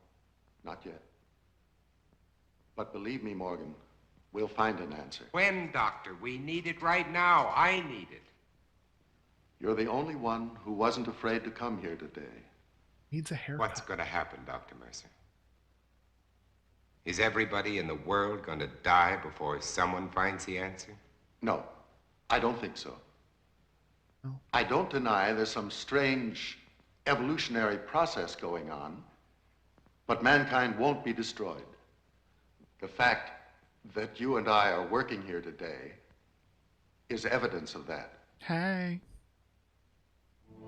not yet. But believe me, Morgan, we'll find an answer. When, Doctor? We need it right now. I need it. You're the only one who wasn't afraid to come here today. Needs a haircut. What's going to happen, Dr. Mercer? Is everybody in the world going to die before someone finds the answer? No, I don't think so. No. I don't deny there's some strange evolutionary process going on, but mankind won't be destroyed. The fact that you and I are working here today is evidence of that. Hey.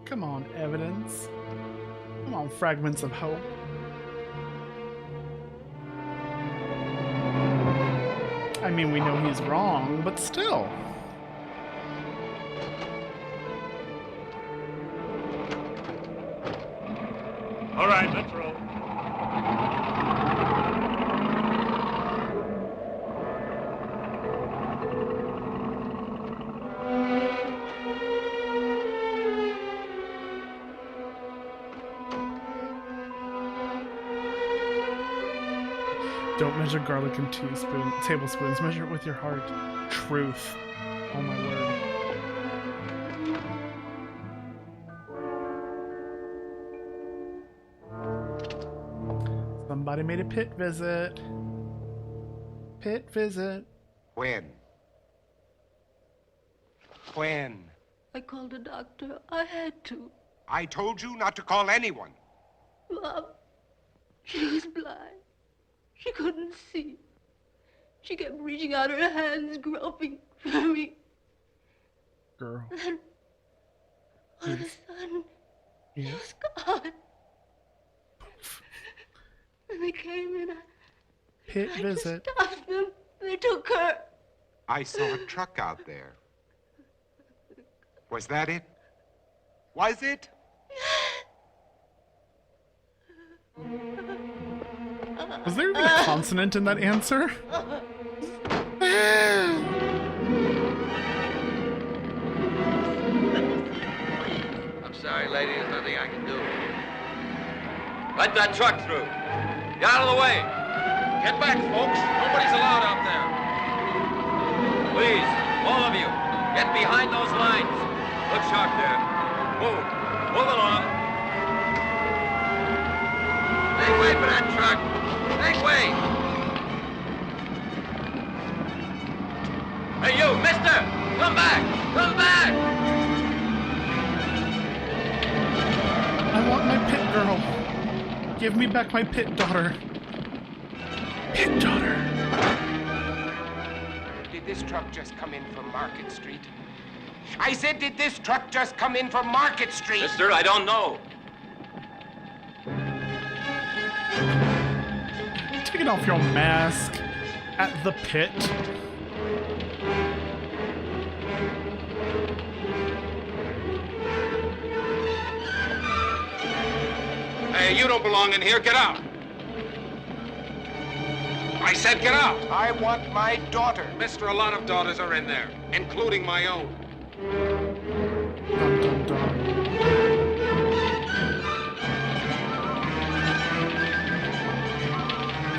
Come on, evidence. Come on, fragments of hope. I mean, we know he's wrong, but still. All right, let's roll. Don't measure garlic in tablespoons. Measure it with your heart. Truth. Oh my word. Somebody made a pit visit. Pit visit. When? When? I called a doctor. I had to. I told you not to call anyone. Mom, she was blind. She couldn't see. She kept reaching out her hands, groping for me. Girl. And all of a sudden, Yeah. she was gone. And they came in. Pit I visit. just stopped them. They took her. I saw a truck out there. Was that it? Was it? Was there even a consonant in that answer? I'm sorry, lady. There's nothing I can do. Let that truck through. Get out of the way. Get back, folks. Nobody's allowed out there. Please, all of you, get behind those lines. Look sharp there. Move. Move along. Make way for that truck. Make way. Hey, you, mister! Come back! Come back! I want my pit girl. Give me back my pit daughter. Pit daughter. Did this truck just come in from Market Street? I said, did this truck just come in from Market Street? Mister, I don't know. Taking off your mask at the pit. Hey, you don't belong in here. Get out. I said get out. I want my daughter. Mister, a lot of daughters are in there, including my own. Dun, dun, dun.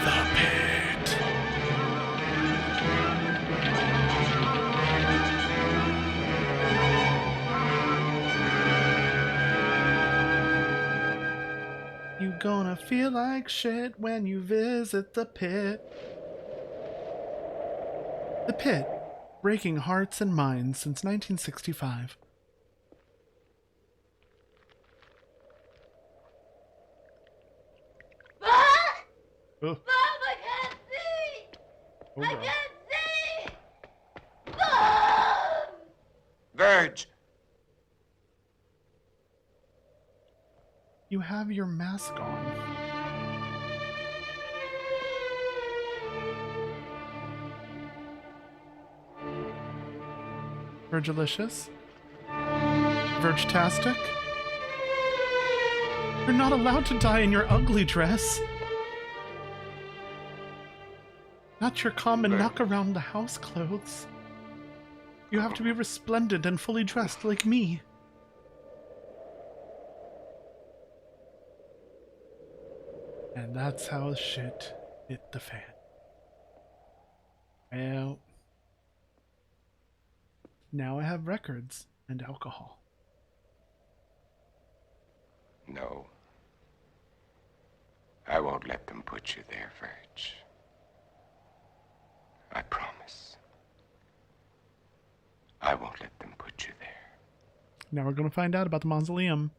The pit. You gonna feel like shit when you visit the pit. The pit, breaking hearts and minds since 1965. Mom! Oh, Mom, I can't see! oh I God. can't see! Mom! Verge. You have your mask on. Virgilicious? Verge-tastic? You're not allowed to die in your ugly dress. Not your common knock-around-the-house clothes. You have to be resplendent and fully dressed like me. And that's how shit hit the fan. Well, now I have records and alcohol. No. I won't let them put you there, Verge. I promise. I won't let them put you there. Now we're going to find out about the mausoleum.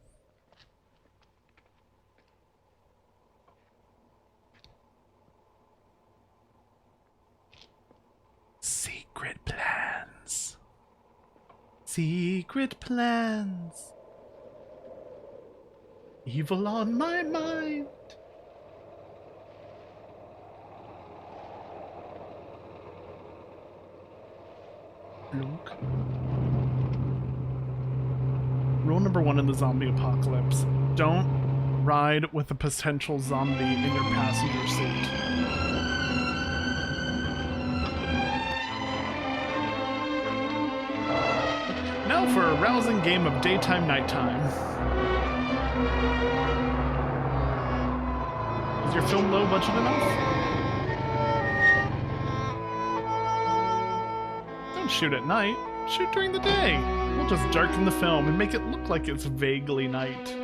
Secret plans. Secret plans. Evil on my mind. Look. Rule number 1 in the zombie apocalypse. Don't ride with a potential zombie in your passenger seat. Now for a rousing game of daytime nighttime. Is your film low budget enough? Don't shoot at night. Shoot during the day. We'll just darken the film and make it look like it's vaguely night.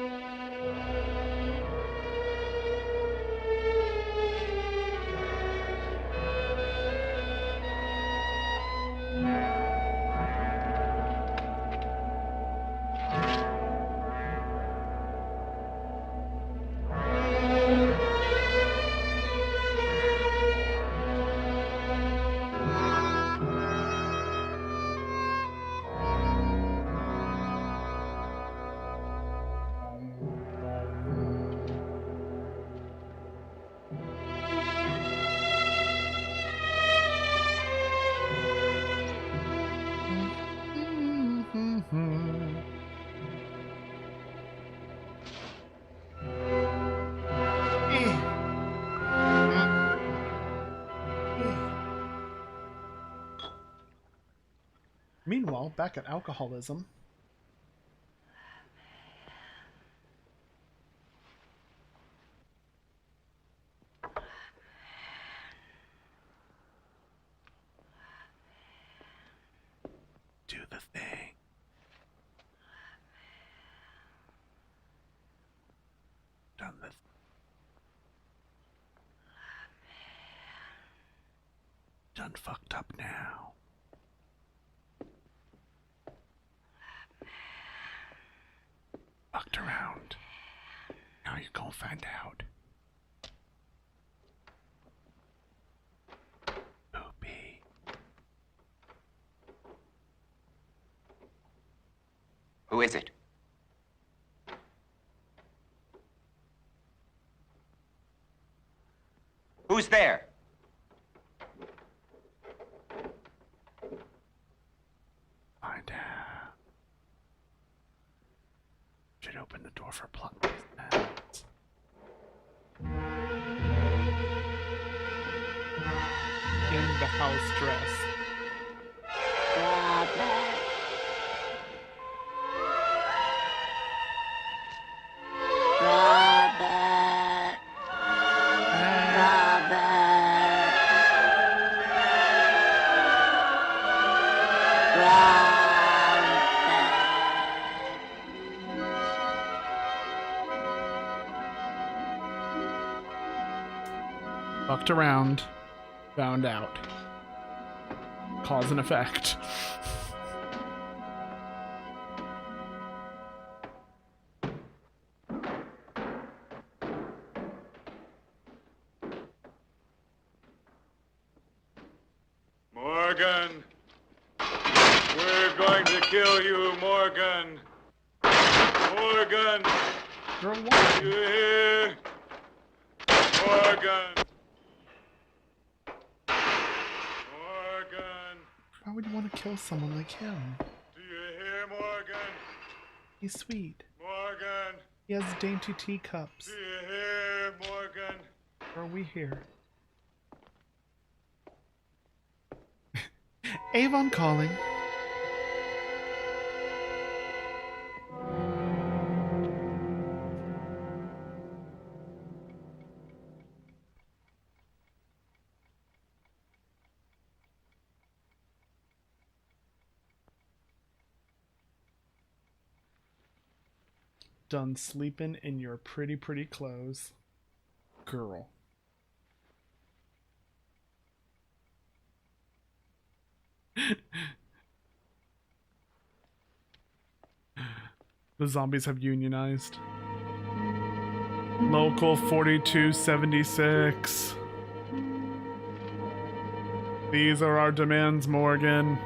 Meanwhile, back at alcoholism. Do the thing. Done the thing. Done fucked up now. Fucked around. Now you're gonna find out. Poopy. Who is it? Who's there? Find out. Should open the door for plot twist. In the house dress. Fucked around, found out. Cause and effect. Morgan! We're going to kill you, Morgan! Morgan! Girl, what? You hear? Morgan! Morgan! Why would you want to kill someone like him? Do you hear, Morgan? He's sweet. Morgan! He has dainty teacups. Do you hear, Morgan? Or are we here? Avon calling. Done sleeping in your pretty clothes, girl. The zombies have unionized. Local 4276. These are our demands, Morgan.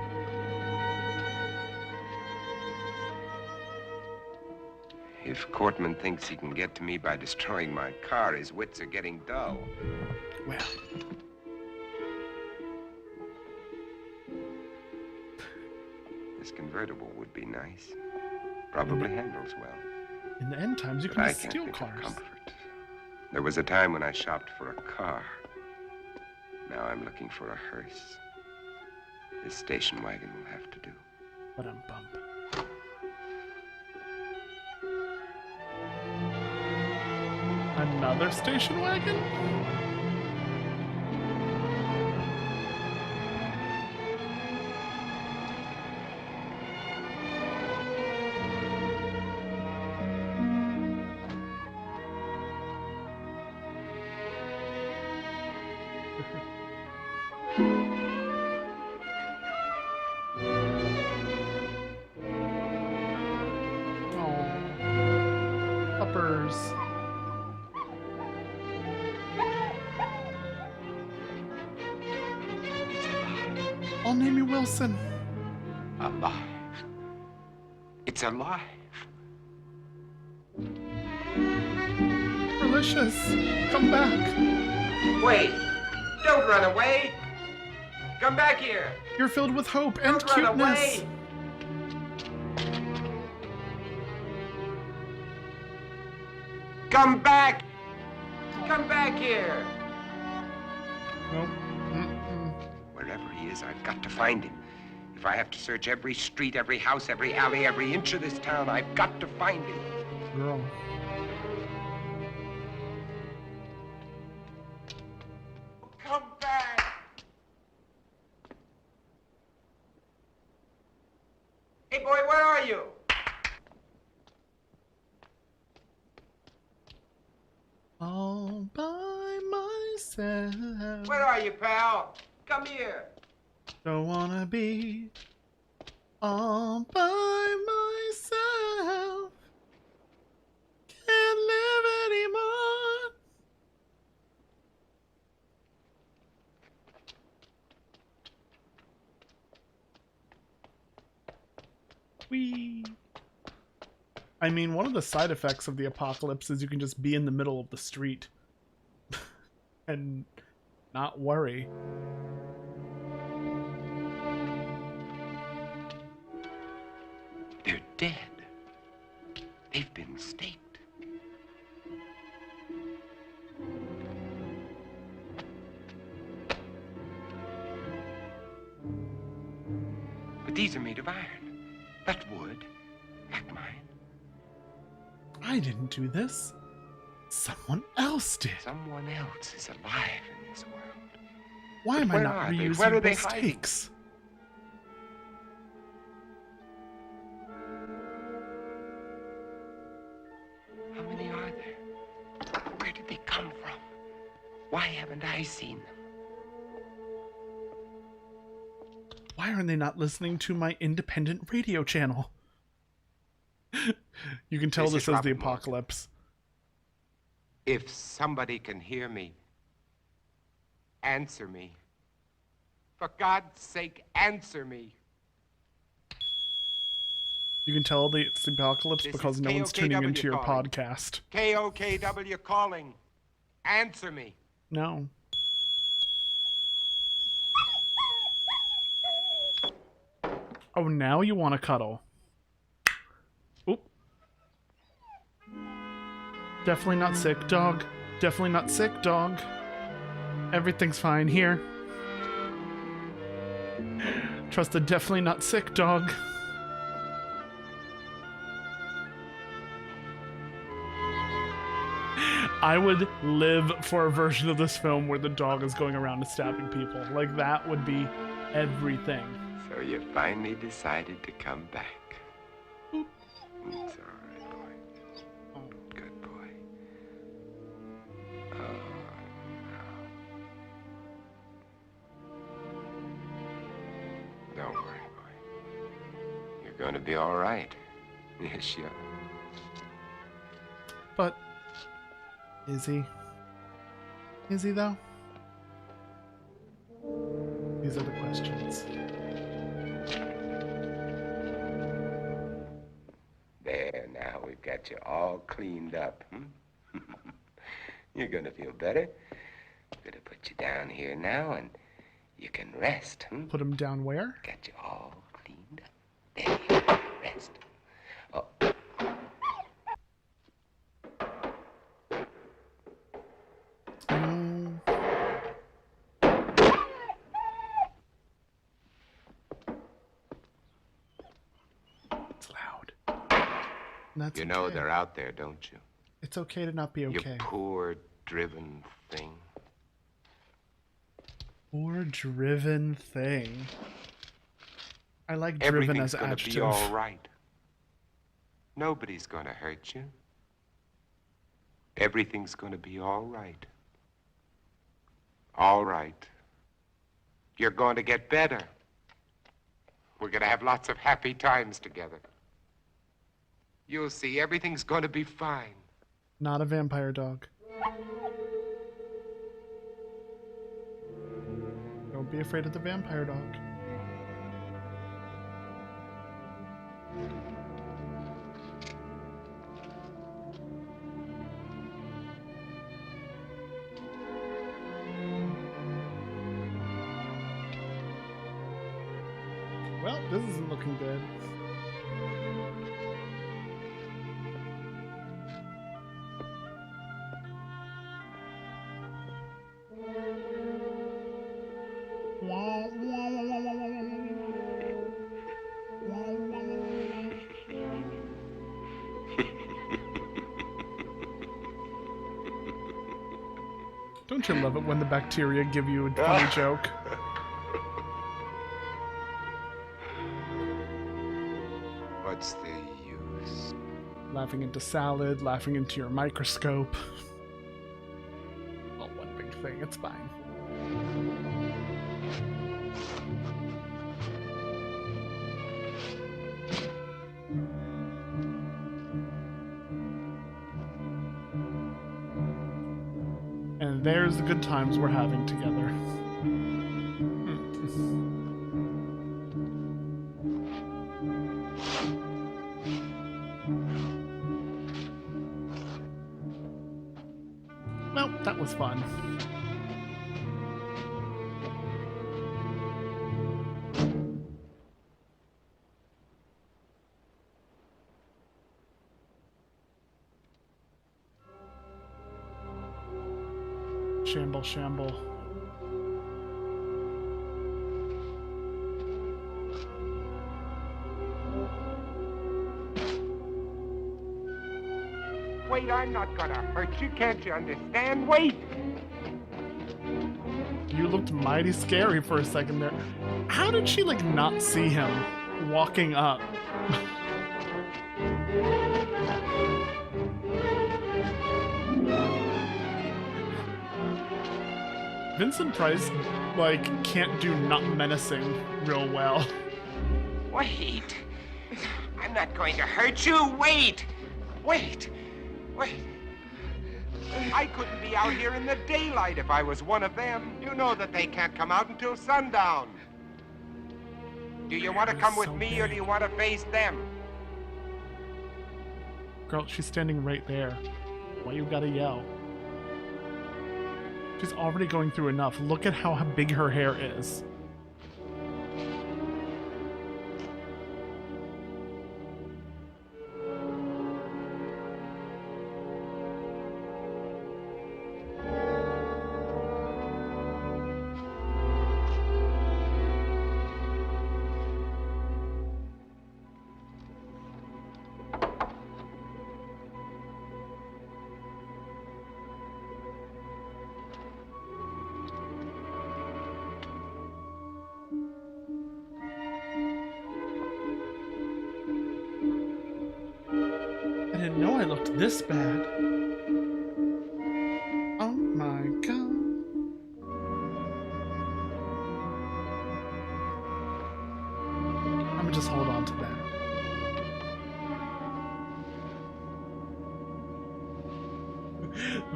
If Cortman thinks he can get to me by destroying my car, his wits are getting dull. Well. This convertible would be nice. Probably handles well. In the end times, you But can I just can't steal think of cars. comfort. There was a time when I shopped for a car. Now I'm looking for a hearse. This station wagon will have to do. Ba-dum-bum. Another station wagon? Oh, puppers. I'll name you Wilson. Alive. It's alive. Delicious. Come back. Wait! Don't run away! Come back here! You're filled with hope and Don't run cuteness. away! Come back! Come back here! Nope. Mm-mm. Wherever he is, I've got to find him. If I have to search every street, every house, every alley, every inch of this town, I've got to find him. Girl. Come back! Hey, boy, where are you? All by myself. Where are you, pal? Come here. Don't wanna be all by myself. Can't live anymore. Whee. I mean, one of the side effects of the apocalypse is you can just be in the middle of the street and not worry. They're dead. They've been staked. But these are made of iron. That wood, like mine. I didn't do this. Someone else did. Someone else is alive in this world. Why But am I where not are they? reusing Where are they hiding? mistakes? How many are there? Where did they come from? Why haven't I seen them? Why are they not listening to my independent radio channel? You can tell this is the Robert Morgan. apocalypse. If somebody can hear me, answer me. For God's sake, answer me. You can tell it's the apocalypse This because is no one's tuning KOKW into your calling. podcast. KOKW calling. Answer me. No. Oh, now you want to cuddle. Oop. Definitely not sick, dog. Definitely not sick, dog. Everything's fine here. Trust the definitely not sick dog. I would live for a version of this film where the dog is going around and stabbing people. Like, that would be everything. So you finally decided to come back. It's all right, boy. Good boy. Oh, no. Don't worry, boy. You're going to be all right. Yes, you are. But is he? Is he, though? These are the questions. There, now we've got you all cleaned up. You're gonna feel better. Gonna put you down here now, and you can rest. Put him down where? Got you all cleaned up. There you go. Rest. Oh. It's loud. That's You know okay. they're out there, don't you? It's okay to not be okay. You poor, driven thing. Poor driven thing. I like driven Everything's as gonna adjective. be all right. Nobody's gonna hurt you. Everything's gonna be all right. All right. You're going to get better. We're gonna have lots of happy times together. You'll see, everything's gonna be fine. Not a vampire dog. Don't be afraid of the vampire dog. Well, this isn't looking good. Don't you love it when the bacteria give you a funny joke? What's the use? Laughing into salad, laughing into your microscope. All one big thing, it's fine. And there's the good times we're having together. Well, that was fun. Shamble, shamble. Wait, I'm not gonna hurt you. Can't you understand? Wait! You looked mighty scary for a second there. How did she, like, not see him walking up? Vincent Price, like, can't do not menacing real well. Wait! I'm not going to hurt you. Wait! Wait! Wait! I couldn't be out here in the daylight if I was one of them. You know that they can't come out until sundown. Do you want to come with me or do you want to face them? Girl, she's standing right there. Why you gotta yell? She's already going through enough. Look at how big her hair is. I didn't know I looked this bad. Oh my god. I'm gonna just hold on to that.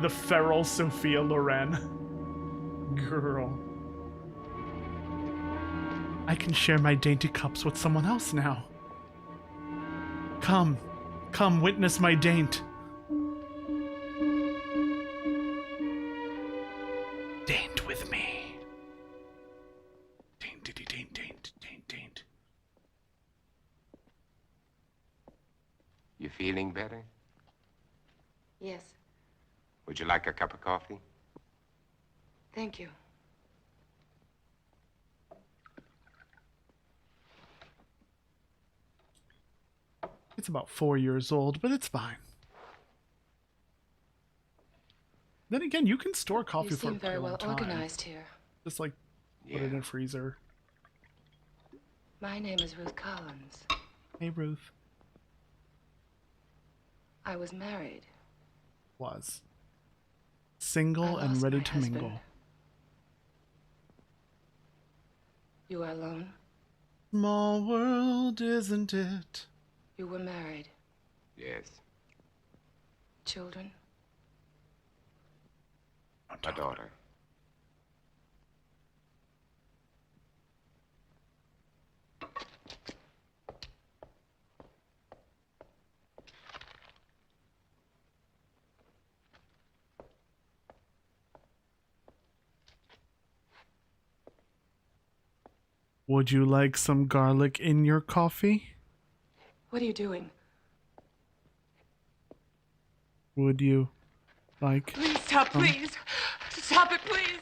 The feral Sophia Loren. Girl. I can share my dainty cups with someone else now. Come. Come witness my daint. Daint with me. Daint, daint, daint, daint, daint, daint. You feeling better? Yes, Would you like a cup of coffee? thank you. It's about 4 years old, but it's fine. Then again, you can store coffee You for a seem very pretty long well time. organized here. Just like put it in a freezer. My name is Ruth Collins. Hey, Ruth. I was married. Was. Single and ready to mingle. You are alone? Small world, isn't it? You were married. Yes. Children? A daughter. Would you like some garlic in your coffee? What are you doing? Would you like... Please stop, please. Stop it, please.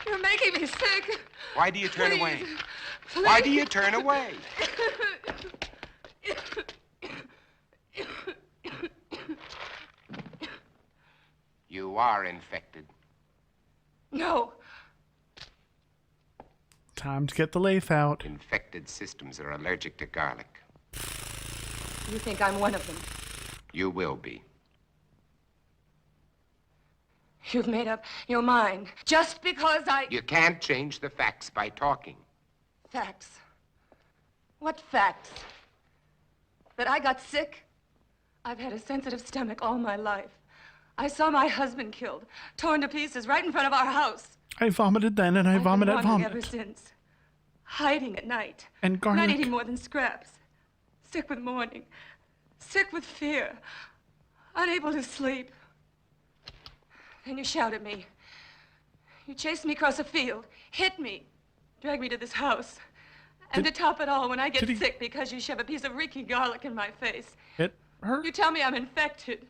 You're making me sick. Why do you turn Please. away? Please. Why do you turn away? You are infected. No. Time to get the lathe out. Infected systems are allergic to garlic. You think I'm one of them? You will be. You've made up your mind just because I... You can't change the facts by talking. Facts. What facts? That I got sick? I've had a sensitive stomach all my life. I saw my husband killed, torn to pieces right in front of our house. I vomited then, and I I've been vomited wandering vomit. ever since. Hiding at night. And garlic. Not eating more than scraps. Sick with mourning. Sick with fear. Unable to sleep. Then you shout at me. You chased me across a field, hit me, dragged me to this house. And to top it all, when I get sick because you shove a piece of reeking garlic in my face, Hit her? you tell me I'm infected.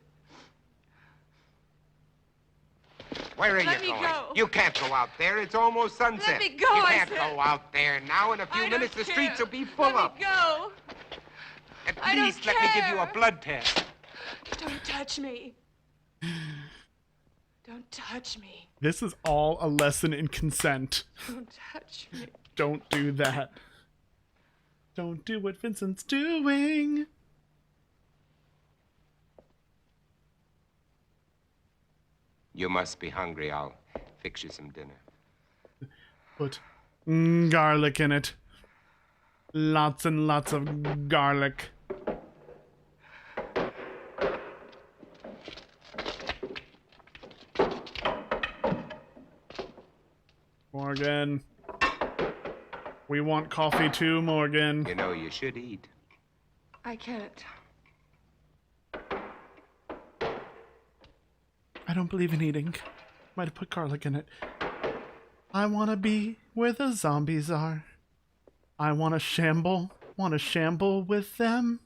Where are Let you me going? go. You can't go out there. It's almost sunset. Let me go, You I can't said. go out there now. In a few I minutes, don't the streets care. will be full Let up. me go. At I don't least let me give you a care. blood test. Don't touch me. Don't touch me. This is all a lesson in consent. Don't touch me. Don't do that. Don't do what Vincent's doing. You must be hungry. I'll fix you some dinner. Put garlic in it. Lots and lots of garlic. Morgan. We want coffee too, Morgan. You know, you should eat. I can't. I don't believe in eating. Might have put garlic in it. I want to be where the zombies are. I want to shamble with them.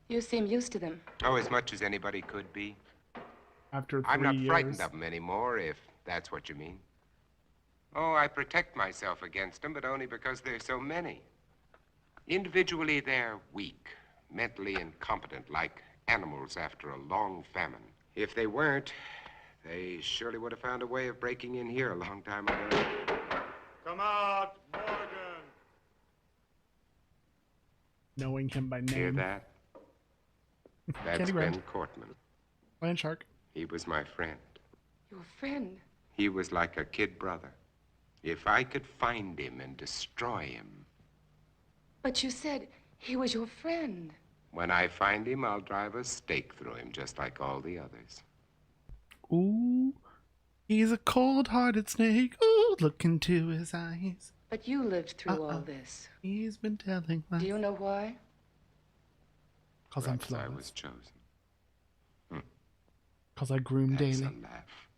You seem used to them. Oh, as much as anybody could be. After 3 I'm not years. frightened of them anymore, if that's what you mean. Oh, I protect myself against them, but only because there's so many. Individually, they're weak, mentally incompetent, like animals after a long famine. If they weren't, they surely would have found a way of breaking in here a long time ago. Come out, Morgan. Knowing him by name. Hear that? That's Candy Ben Red. Cortman. Land Shark. He was my friend. Your friend. He was like a kid brother. If I could find him and destroy him, But you said he was your friend. when I find him, I'll drive a stake through him, just like all the others. Ooh, he's a cold-hearted snake. Ooh, look into his eyes. But you lived through all this. He's been telling lies. Do you know why? 'Cause I'm Perhaps I flawless. was chosen. 'Cause I groom That's daily. a laugh.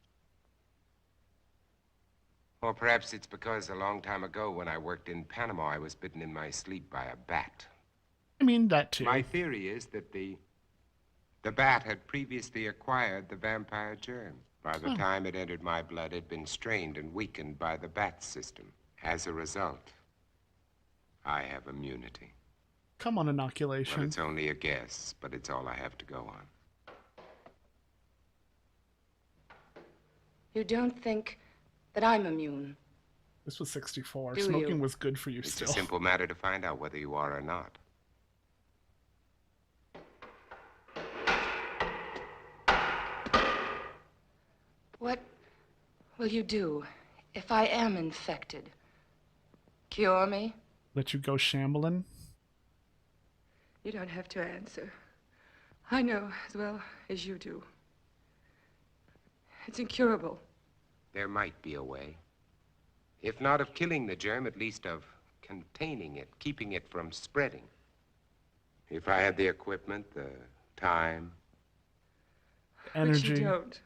Or perhaps it's because a long time ago when I worked in Panama, I was bitten in my sleep by a bat. I mean, that too. My theory is that the bat had previously acquired the vampire germ. By the time it entered my blood, it had been strained and weakened by the bat system. As a result, I have immunity. Come on, Well, inoculation. it's only a guess, but it's all I have to go on. You don't think that I'm immune? This was 64. Do Smoking you? was good for you It's still. a simple matter to find out whether you are or not. What will you do if I am infected? Cure me? Let you go shambling? You don't have to answer. I know as well as you do. It's incurable. There might be a way. If not of killing the germ, at least of containing it, keeping it from spreading. If I had the equipment, the time. Energy. But you don't.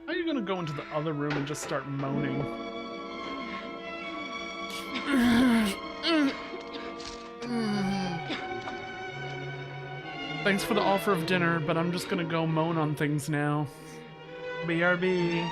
How are you gonna go into the other room and just start moaning? Thanks for the offer of dinner, but I'm just gonna go moan on things now. BRB.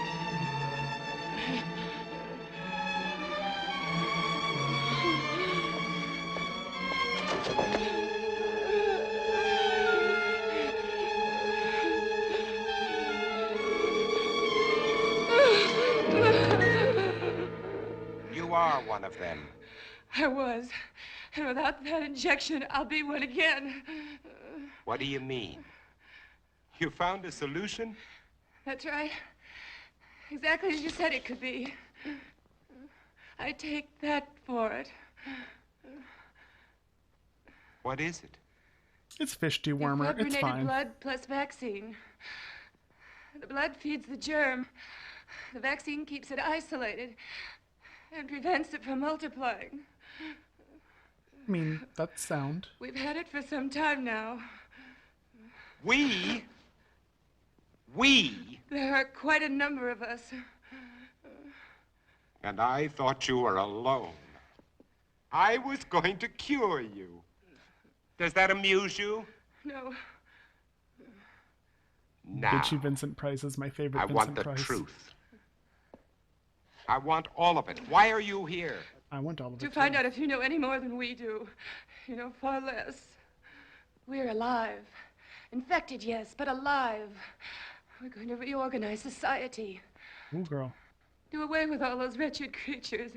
You are one of them. I was. And without that injection, I'll be one again. What do you mean? You found a solution? That's right. Exactly as you said it could be. I take that for it. What is it? It's fish dewormer. It's Defibrinated fine. blood plus vaccine. The blood feeds the germ. The vaccine keeps it isolated and prevents it from multiplying. I mean, that's sound. We've had it for some time now. We? There are quite a number of us. And I thought you were alone. I was going to cure you. Does that amuse you? No. Now, Bitchy Vincent Price is my favorite I Vincent want the Price. truth. I want all of it. Why are you here? I want all of it. To find out if you know any more than we do. You know far less. We're alive. Infected, yes, but alive. We're going to reorganize society. Ooh, girl. Do away with all those wretched creatures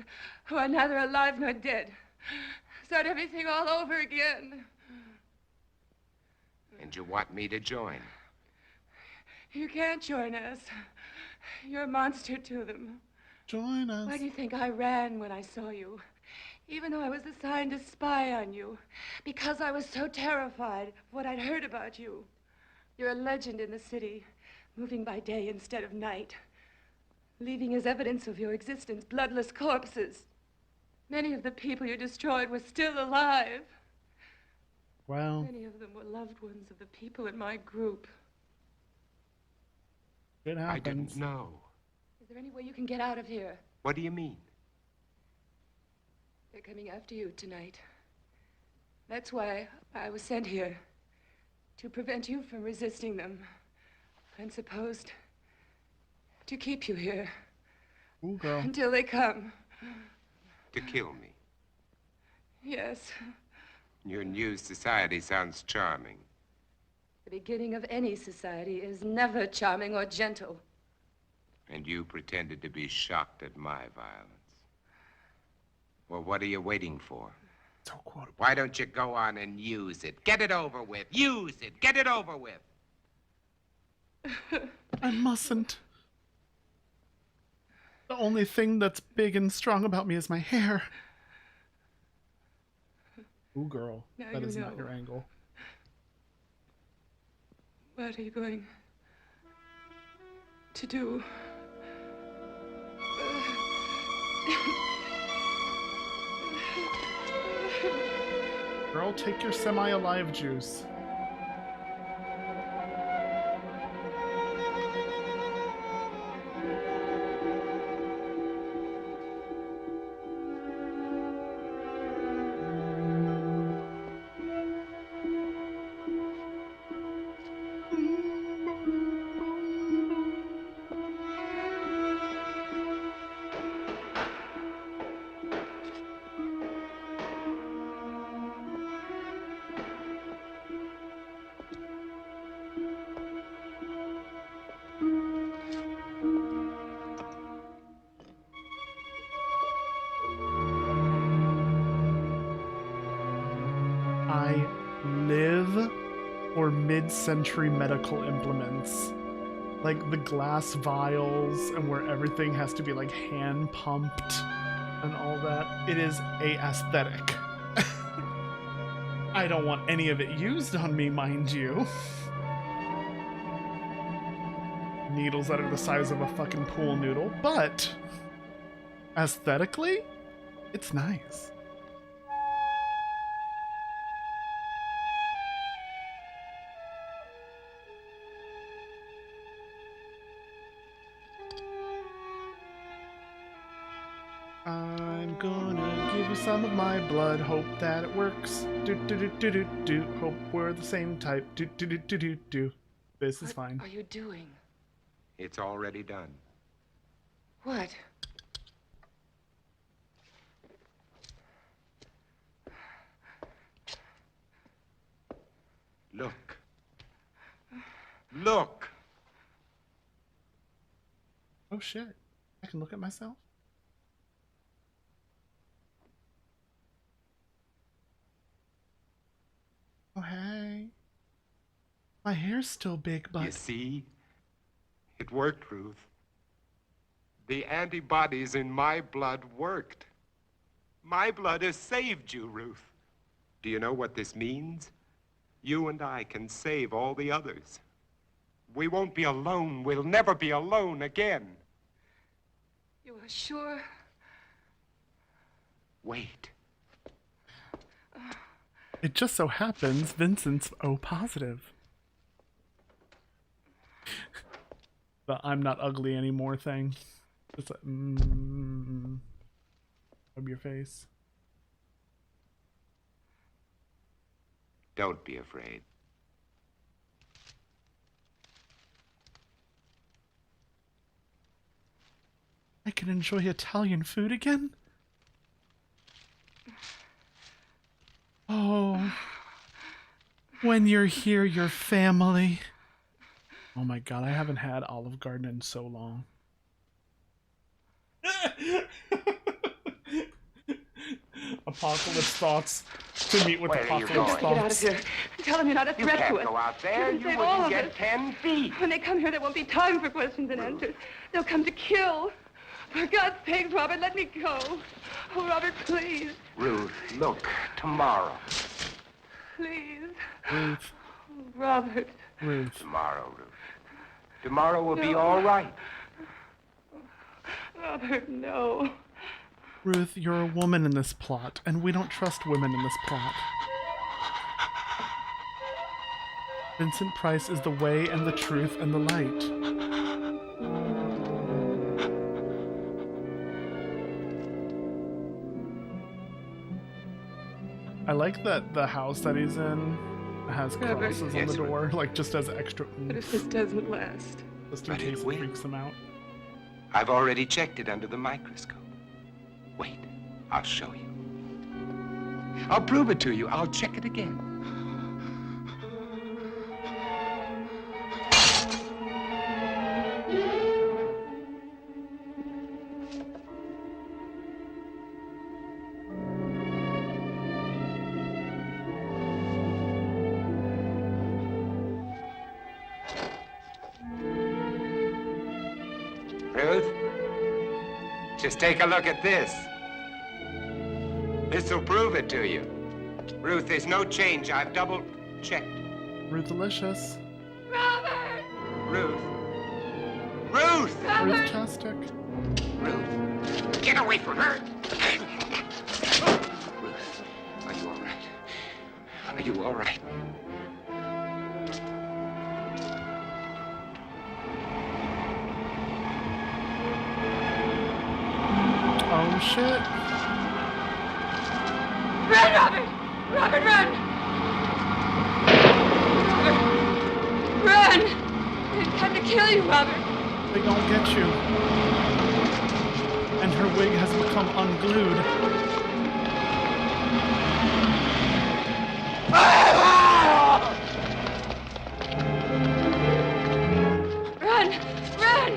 who are neither alive nor dead. Start everything all over again. And you want me to join? You can't join us. You're a monster to them. Join us. Why do you think I ran when I saw you? Even though I was assigned to spy on you. Because I was so terrified of what I'd heard about you. You're a legend in the city, moving by day instead of night. Leaving as evidence of your existence bloodless corpses. Many of the people you destroyed were still alive. Well, Many of them were loved ones of the people in my group. it I happens. didn't know. Is there any way you can get out of here? What do you mean? They're coming after you tonight. That's why I was sent here. To prevent you from resisting them. I'm supposed to keep you here. Ooh, girl. Until they come. To kill me. Yes. Your new society sounds charming. The beginning of any society is never charming or gentle. And you pretended to be shocked at my violence. Well, what are you waiting for? So quotable. Why don't you go on and use it? Get it over with. Use it. Get it over with. I mustn't. The only thing that's big and strong about me is my hair. Ooh, girl. Now That you is not know. your angle. What are you going to do? Girl, take your semi-alive juice. I live for mid-century medical implements. Like the glass vials and where everything has to be like hand pumped and all that. It is a aesthetic. I don't want any of it used on me, mind you. Needles that are the size of a fucking pool noodle, but aesthetically, it's nice. I'm gonna give you some of my blood, hope that it works. Do do do do do do. Hope we're the same type. Do do do do do do. This is fine. What are you doing? It's already done. What? Look. Look. Oh shit. I can look at myself? Oh hey. My hair's still big, but... You see? It worked, Ruth. The antibodies in my blood worked. My blood has saved you, Ruth. Do you know what this means? You and I can save all the others. We won't be alone. We'll never be alone again. You are sure? Wait. It just so happens Vincent's O positive. The I'm not ugly anymore thing. It's like, rub your face. Don't be afraid. I can enjoy Italian food again? Oh, when you're here, your family. Oh my god, I haven't had Olive Garden in so long. Apocalypse thoughts to meet with Apocalypse thoughts. Get out of here. Tell them you're not a threat to us. You can't go out there. You wouldn't get 10 feet. When they come here, there won't be time for questions and answers. They'll come to kill. For God's sake, Robert, let me go. Oh, Robert, please. Ruth, look, tomorrow. Please. Ruth. Oh, Robert. Ruth. Tomorrow, Ruth. Tomorrow will be all right. Robert, no. Ruth, you're a woman in this plot, and we don't trust women in this plot. Vincent Price is the way and the truth and the light. I like that the house that he's in has crosses on the door, like just as extra. But if this doesn't last, just in case it freaks him out. I've already checked it under the microscope. Wait, I'll show you. I'll prove it to you. I'll check it again. Ruth, just take a look at this. This'll prove it to you. Ruth, there's no change. I've double-checked. Ruthlicious. Robert! Ruth! Ruth! Ruth-tastic. Ruth, get away! away from her. Ruth, are you all right? Are you all right? Oh, shit. Run, Robert! Robert, run! Robert, run! They've come to kill you, Robert. They don't get you. And her wig has become unglued. Run! Run!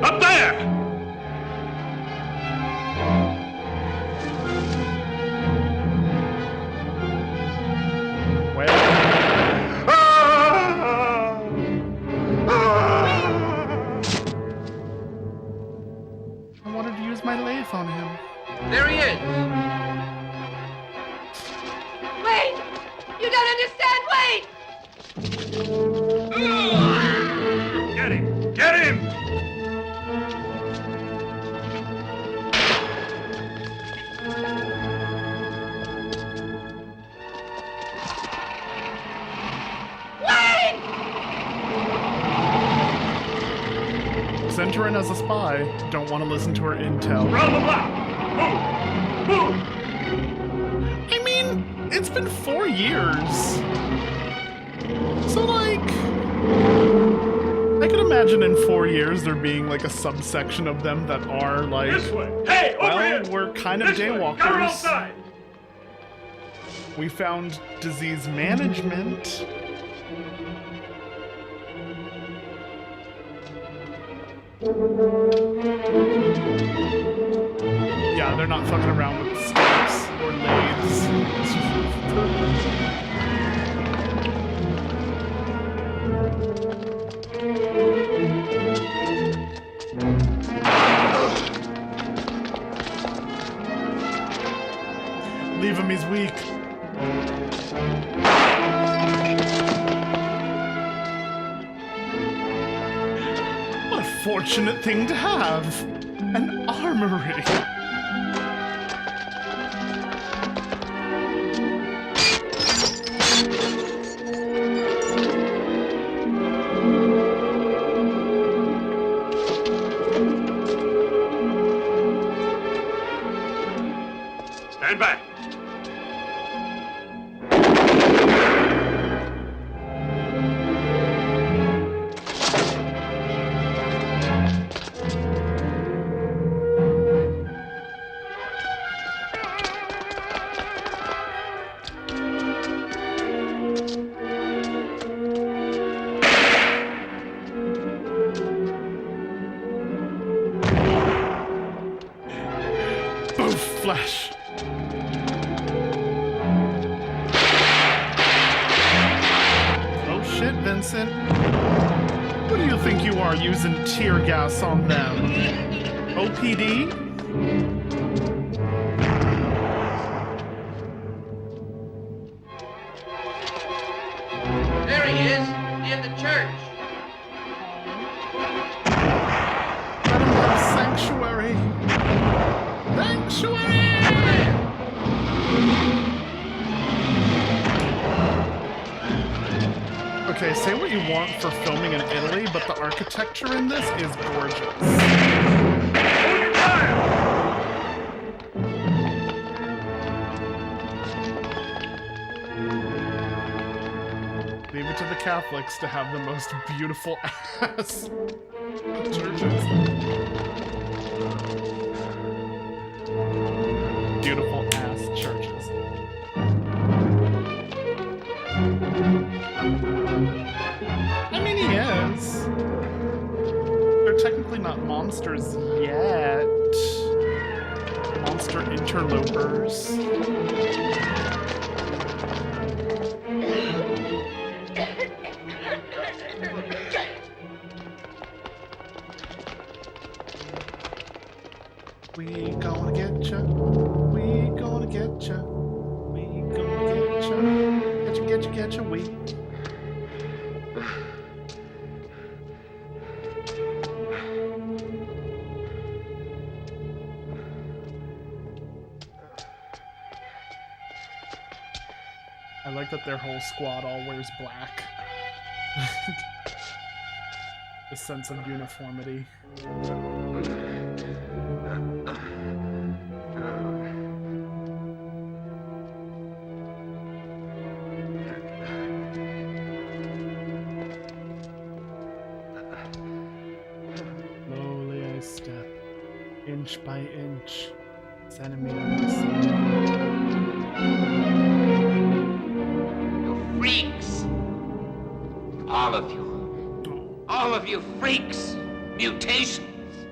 Up there! I wanted to use my lathe on him. There he is. Wait! You don't understand! Wait! Get him! Get him! Wait! Sent her in as a spy. Don't want to listen to her intel. Round the block! Move! Move! I mean, it's been 4 years. So, like, I could imagine in 4 years there being, like, a subsection of them that are, like, This way! Hey, over well, here! we're kind of This way! Cover daywalkers. outside! We found disease management. Yeah, they're not fucking around with stakes or lathes. Leave him, he's weak. What a fortunate thing to have! An armory! Stand back! Boof! Flash! Oh shit, Vincent. Who do you think you are using tear gas on them? OPD? There he is, near the church. Let him have sanctuary. Sanctuary! Okay, say what you want for filming in Italy, but the architecture in this is gorgeous. Leave it to the Catholics to have the most beautiful ass churches. Beautiful ass churches. I mean, he is. They're technically not monsters yet. Monster interlopers. getcha. We gonna getcha. We gonna getcha. Getcha, we. I like that their whole squad all wears black. The sense of uniformity. Slowly I step, inch by inch, centimeter by centimeter. You freaks! All of you. All of you freaks! Mutations!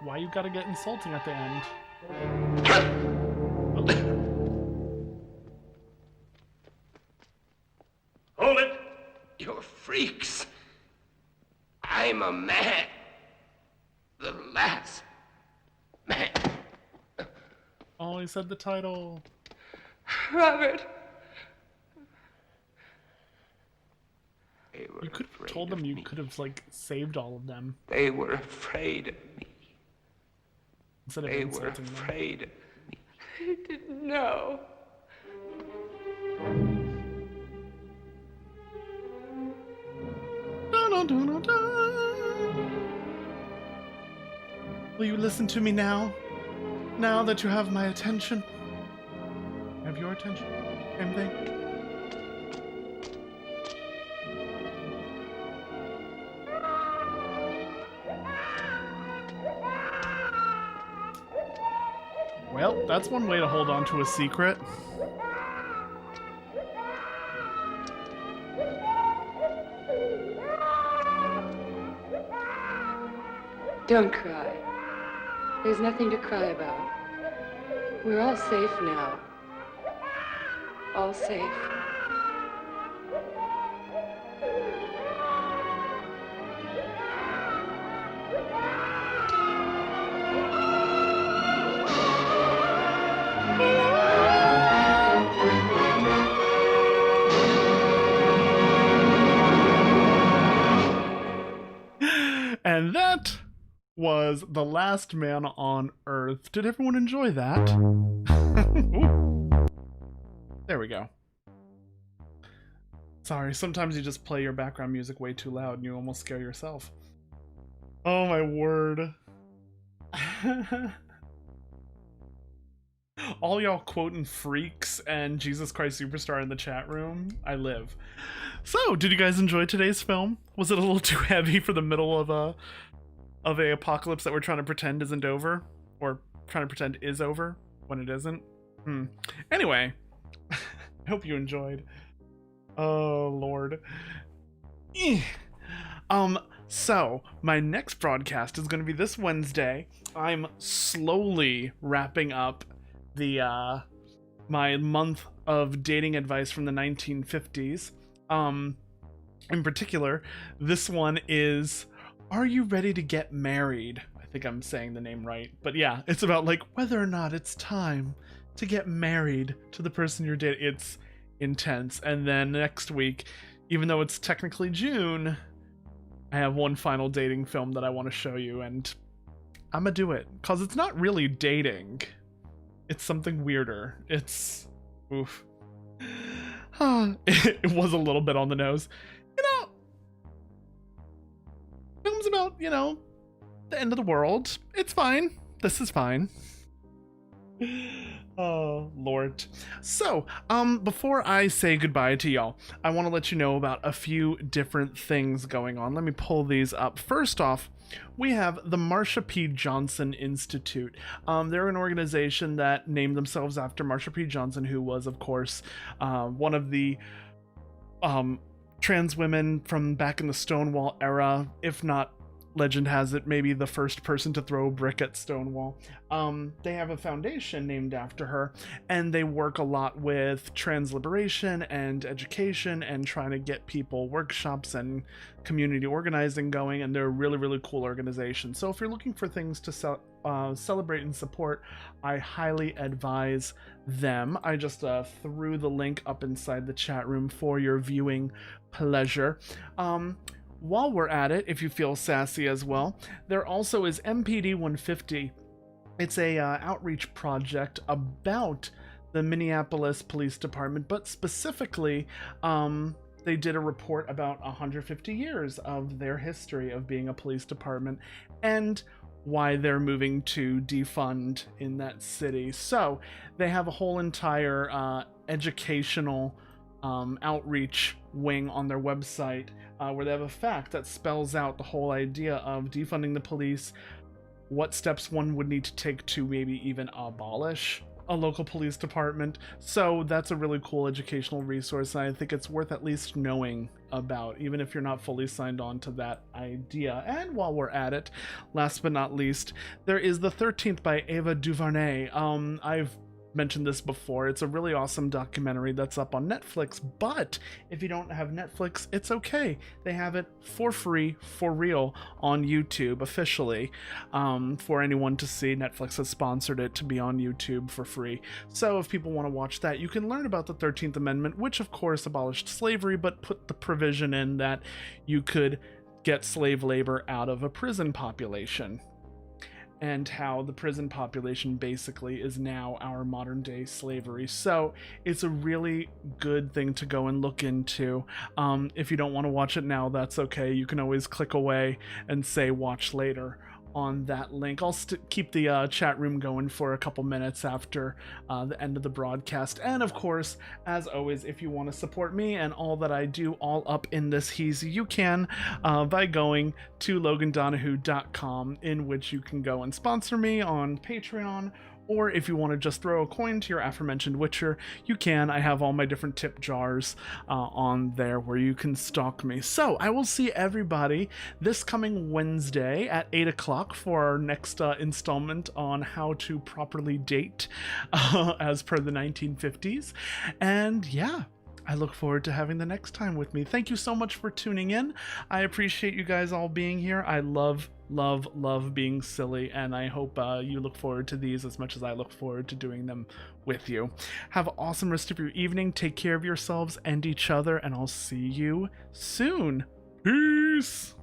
Why you gotta get insulting at the end? Hold it! You're freaks. I'm a man. The last man. Oh, he said the title. Robert. You could have told them you could have, like, saved all of them. They were afraid of me. Instead of They were insulting them. afraid of me. I didn't know. Will you listen to me now? Now that you have my attention? Have your attention? Same thing? Well, that's one way to hold on to a secret. Don't cry. There's nothing to cry about. We're all safe now. All safe. And that was The Last Man on Earth. Did everyone enjoy that? Ooh. There we go. Sorry, sometimes you just play your background music way too loud and you almost scare yourself. Oh my word. All y'all quoting Freaks and Jesus Christ Superstar in the chat room. I live. So, did you guys enjoy today's film? Was it a little too heavy for the middle of a apocalypse that we're trying to pretend isn't over? Or trying to pretend is over when it isn't? Anyway, I hope you enjoyed. Oh, Lord. So, my next broadcast is going to be this Wednesday. I'm slowly wrapping up the, my month of dating advice from the 1950s. In particular, this one is, Are You Ready to Get Married? I think I'm saying the name right. But yeah, it's about, like, whether or not it's time to get married to the person you're dating. It's intense. And then next week, even though it's technically June, I have one final dating film that I want to show you, and I'm gonna do it. Because it's not really dating. It's something weirder. It's... oof. It was a little bit on the nose. You know, film's about, you know, the end of the world. It's fine. This is fine. Oh, Lord. So, before I say goodbye to y'all, I want to let you know about a few different things going on. Let me pull these up. First off, we have the Marsha P. Johnson Institute. They're an organization that named themselves after Marsha P. Johnson, who was, of course, one of the trans women from back in the Stonewall era, if not legend has it, maybe the first person to throw a brick at Stonewall. They have a foundation named after her, and they work a lot with trans liberation and education and trying to get people workshops and community organizing going, and they're a really, really cool organization. So if you're looking for things to celebrate and support, I highly advise them. I just threw the link up inside the chat room for your viewing pleasure. While we're at it, if you feel sassy as well, there also is MPD 150. It's a outreach project about the Minneapolis Police Department, but specifically, they did a report about 150 years of their history of being a police department and why they're moving to defund in that city. So they have a whole entire educational outreach wing on their website where they have a fact that spells out the whole idea of defunding the police, what steps one would need to take to maybe even abolish a local police department. So that's a really cool educational resource, and I think it's worth at least knowing about, even if you're not fully signed on to that idea. And while we're at it, last but not least, there is The 13th by Ava DuVernay. I've mentioned this before. It's a really awesome documentary that's up on Netflix, but if you don't have Netflix, it's okay. They have it for free, for real, on YouTube officially, for anyone to see. Netflix has sponsored it to be on YouTube for free. So if people want to watch that, you can learn about the 13th Amendment, which of course abolished slavery, but put the provision in that you could get slave labor out of a prison population, and how the prison population basically is now our modern day slavery. So it's a really good thing to go and look into. If you don't want to watch it now, that's okay. You can always click away and say watch later on that link. I'll keep the chat room going for a couple minutes after the end of the broadcast. And of course, as always, if you want to support me and all that I do all up in this heezy, you can by going to logandonahoo.com, in which you can go and sponsor me on Patreon. Or if you want to just throw a coin to your aforementioned Witcher, you can. I have all my different tip jars on there where you can stalk me. So I will see everybody this coming Wednesday at 8 o'clock for our next installment on how to properly date as per the 1950s. And yeah, I look forward to having the next time with me. Thank you so much for tuning in. I appreciate you guys all being here. I love being silly, and I hope you look forward to these as much as I look forward to doing them with you. Have an awesome rest of your evening. Take care of yourselves and each other, and I'll see you soon. Peace!